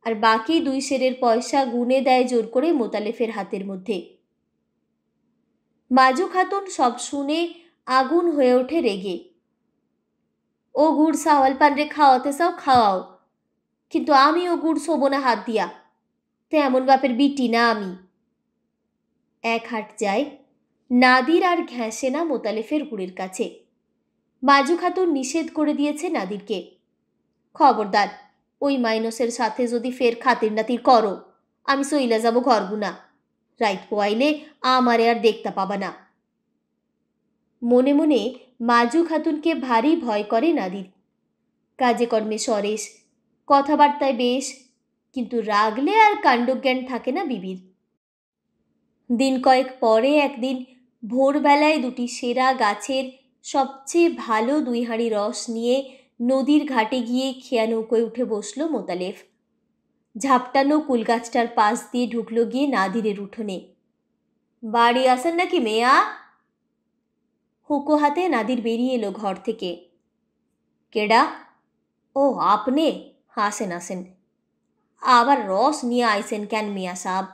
আর বাকি 2 সেরের পয়সা গুনে দেয় জোর করে মোতালেফের হাতের মধ্যে। মাজু খাতুন সব শুনে আগুন হয়ে ওঠে রেগে। ও গুড় সাওয়াল পানরে খাওয়াতে চাও খাওয়াও, কিন্তু আমি ও গুড় শোবো না হাত দিয়া, তেমন বাপের বিটি না আমি। এক হাট যায়, নাদির আর ঘেঁষে না মোতালেফের গুড়ের কাছে। মাজু খাতুন নিষেধ করে দিয়েছে নাদিরকে, খবরদার ওই মাইনসের সাথে যদি ফের খাতির নাতির করো, আমি সইলা যাব ঘরগুনা, রাইত পোয়াইলে আমারে আর দেখতে পাবা না। মনে মনে মাজু খাতুনকে ভারী ভয় করে নাদির। কাজে কর্মে সরেস, কথাবার্তায় বেশ, কিন্তু রাগলে আর কাণ্ডজ্ঞান থাকে না বিবির। দিন কয়েক পরে একদিন ভোরবেলায় 2টি সেরা গাছের সবচেয়ে ভালো 2 হাঁড়ি রস নিয়ে নদীর ঘাটে গিয়ে খেয়া নৌকোয় উঠে বসল মোতালেফ। ঝাপটানো কুলগাছটার পাশ দিয়ে ঢুকলো গিয়ে নাদিরের উঠোনে। বাড়ি আসেন নাকি মেয়া? হুঁকো হাতে নাদির বেরিয়ে এলো ঘর থেকে। কেডা? ও আপনি? আসেন আসেন। আবার রস নিয়ে আইসেন কেন মিয়া সাব?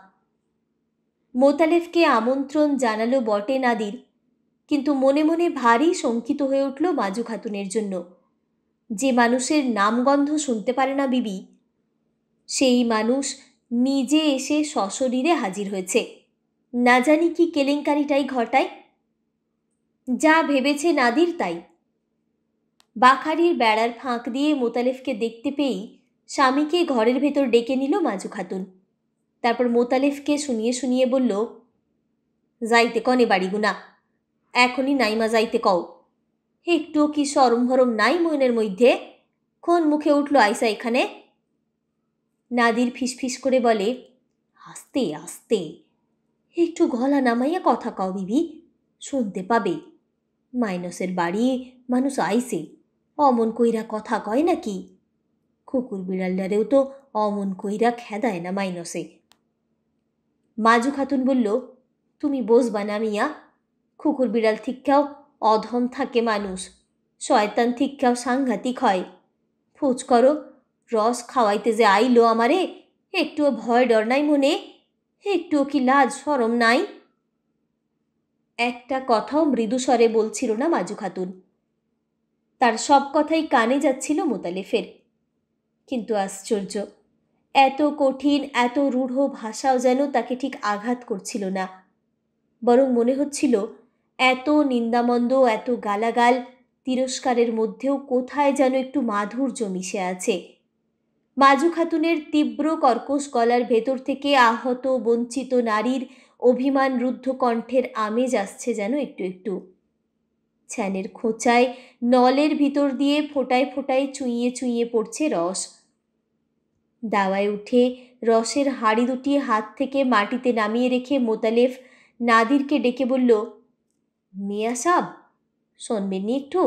মোতালেফকে আমন্ত্রণ জানালো বটে নাদির, কিন্তু মনে মনে ভারী শঙ্কিত হয়ে উঠল মাজু খাতুনের জন্য। যে মানুষের নামগন্ধ শুনতে পারে না বিবি, সেই মানুষ নিজে এসে সশরীরে হাজির হয়েছে। না জানি কি কেলেঙ্কারিটাই ঘটায়। যা ভেবেছে নাদির তাই। বাখারির বেড়ার ফাঁক দিয়ে মোতালেফকে দেখতে পেয়েই স্বামীকে ঘরের ভেতর ডেকে নিল মাজু খাতুন। তারপর মোতালেফকে শুনিয়ে শুনিয়ে বলল, যাইতে কনে বাড়িগুনা, এখনই নাইমা যাইতে কও। একটুও কি সরম ভরম নাই মইনের মধ্যে? কোন মুখে উঠল আইসা এখানে? নাদির ফিসফিস করে বলে, আস্তে আস্তে, একটু গলা নামাইয়া কথা কও বিবি, শুনতে পাবে। মাইনসের বাড়ি মানুষ আইসে, অমন কইরা কথা কয় নাকি? কুকুর বিড়ালটারেও তো অমন কইরা খেদায় না মাইনসে। মাজু খাতুন বলল, তুমি বসবা না মিয়া, কুকুর বিড়াল থিক্কাও অধম থাকে মানুষ, শয়তান থিক্কাও সাংঘাতিক হয়। ফুচ করো, রস খাওয়াইতে যে আইলো আমারে, একটুও ভয় ডর নাই মনে? একটুও কি লাজ সরম নাই? একটা কথাও মৃদুস্বরে বলছিল না মাজু খাতুন। তার সব কথাই কানে যাচ্ছিল মোতালেফের। কিন্তু আশ্চর্য, এত কঠিন এত রূঢ় ভাষাও যেন তাকে ঠিক আঘাত করছিল না, বরং মনে হচ্ছিল এত নিন্দামন্দ এত গালাগাল তিরস্কারের মধ্যেও কোথায় যেন একটু মাধুর্য মিশে আছে। মাজু খাতুনের তীব্র কর্কশ গলার ভেতর থেকে আহত বঞ্চিত নারীর অভিমান রুদ্ধ কণ্ঠের আমেজ আসছে যেন একটু একটু। ছ্যানের খোঁচায় নলের ভিতর দিয়ে ফোঁটায় ফোঁটায় চুইয়ে চুইয়ে পড়ছে রস। দাওয়ায় উঠে রসের হাঁড়ি দুটি হাত থেকে মাটিতে নামিয়ে রেখে মোতালেফ নাদিরকে ডেকে বলল, মিয়া সাব, শোনবেননি একটু?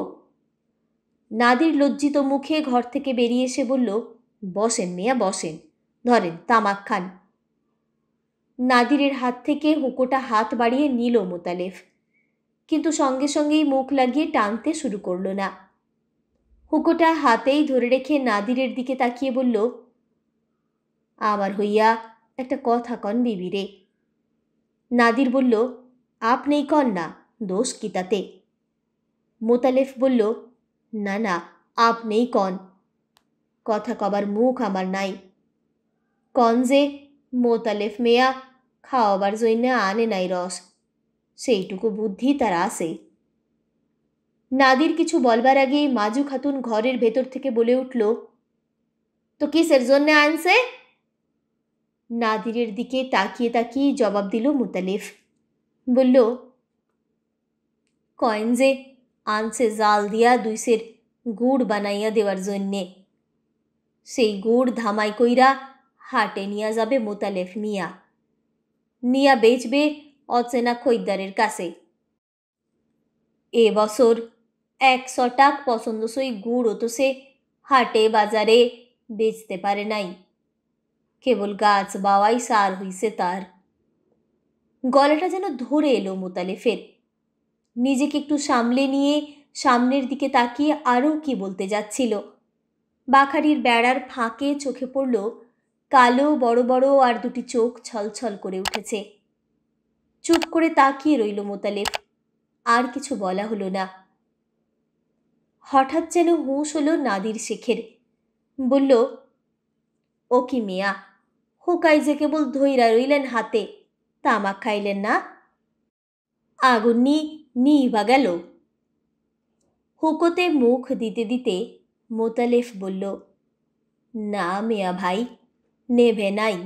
নাদির লজ্জিত মুখে ঘর থেকে বেরিয়ে এসে বলল, বসেন মিয়া বসেন, ধরেন তামাক খান। নাদিরের হাত থেকে হুঁকোটা হাত বাড়িয়ে নিল মোতালেফ, কিন্তু সঙ্গে সঙ্গেই মুখ লাগিয়ে টানতে শুরু করল না। হুঁকোটা হাতেই ধরে রেখে নাদিরের দিকে তাকিয়ে বলল, আমার হইয়া একটা কথা কন বিবি রে। নাদির বলল, আপনিই কন না, দোষ কি তাতে? মোতালেফ বলল, না না, আপনিই কন, কথা কবার মুখ আমার নাই। কন যে, মোতালেফ মেয়া খাওয়াবার জন্যে আনে নাই রস, সেইটুকু বুদ্ধি তার আছে। নাদির কিছু বলবার আগেই মাজু খাতুন ঘরের ভেতর থেকে বলে উঠল, তো কিসের জন্যে আনছে? নাদিরের দিকে তাকিয়ে তাকিয়ে জবাব দিল মোতালেফ। বলল, কয়েন যে আনছে জাল দিয়া দুইসের গুড় বানাইয়া দেওয়ার জন্যে। সেই গুড় ধামাই কইরা হাটে নিয়া যাবে মোতালেফ মিয়া, নিয়া বেচবে অচেনা খরিদ্দারের কাছে। এ বছর 100 টাক পছন্দসই গুড় তো সে হাটে বাজারে বেচতে পারে নাই, কেবল গাছ বাওয়াই সার হইছে তার। গলাটা যেন ধরে এলো মোতালেফের। নিজেকে একটু সামলে নিয়ে সামনের দিকে তাকিয়ে আরও কি বলতে যাচ্ছিল। বাখারির বেড়ার ফাঁকে চোখে পড়ল কালো বড় বড় আর দুটি চোখ ছলছল করে উঠেছে। চুপ করে তাকিয়ে রইল মোতালেফ, আর কিছু বলা হলো না। হঠাৎ যেন হুঁশ হলো নাদির শেখের। বলল, ও কি মিয়া, হুকাই যে কেবল ধইরা রইলেন হাতে, তামাক খাইলেন না? আগুন নিভা গেল। হুকোতে মুখ দিতে দিতে মোতালেফ বলল, না মিয়া ভাই, নেভে নাই।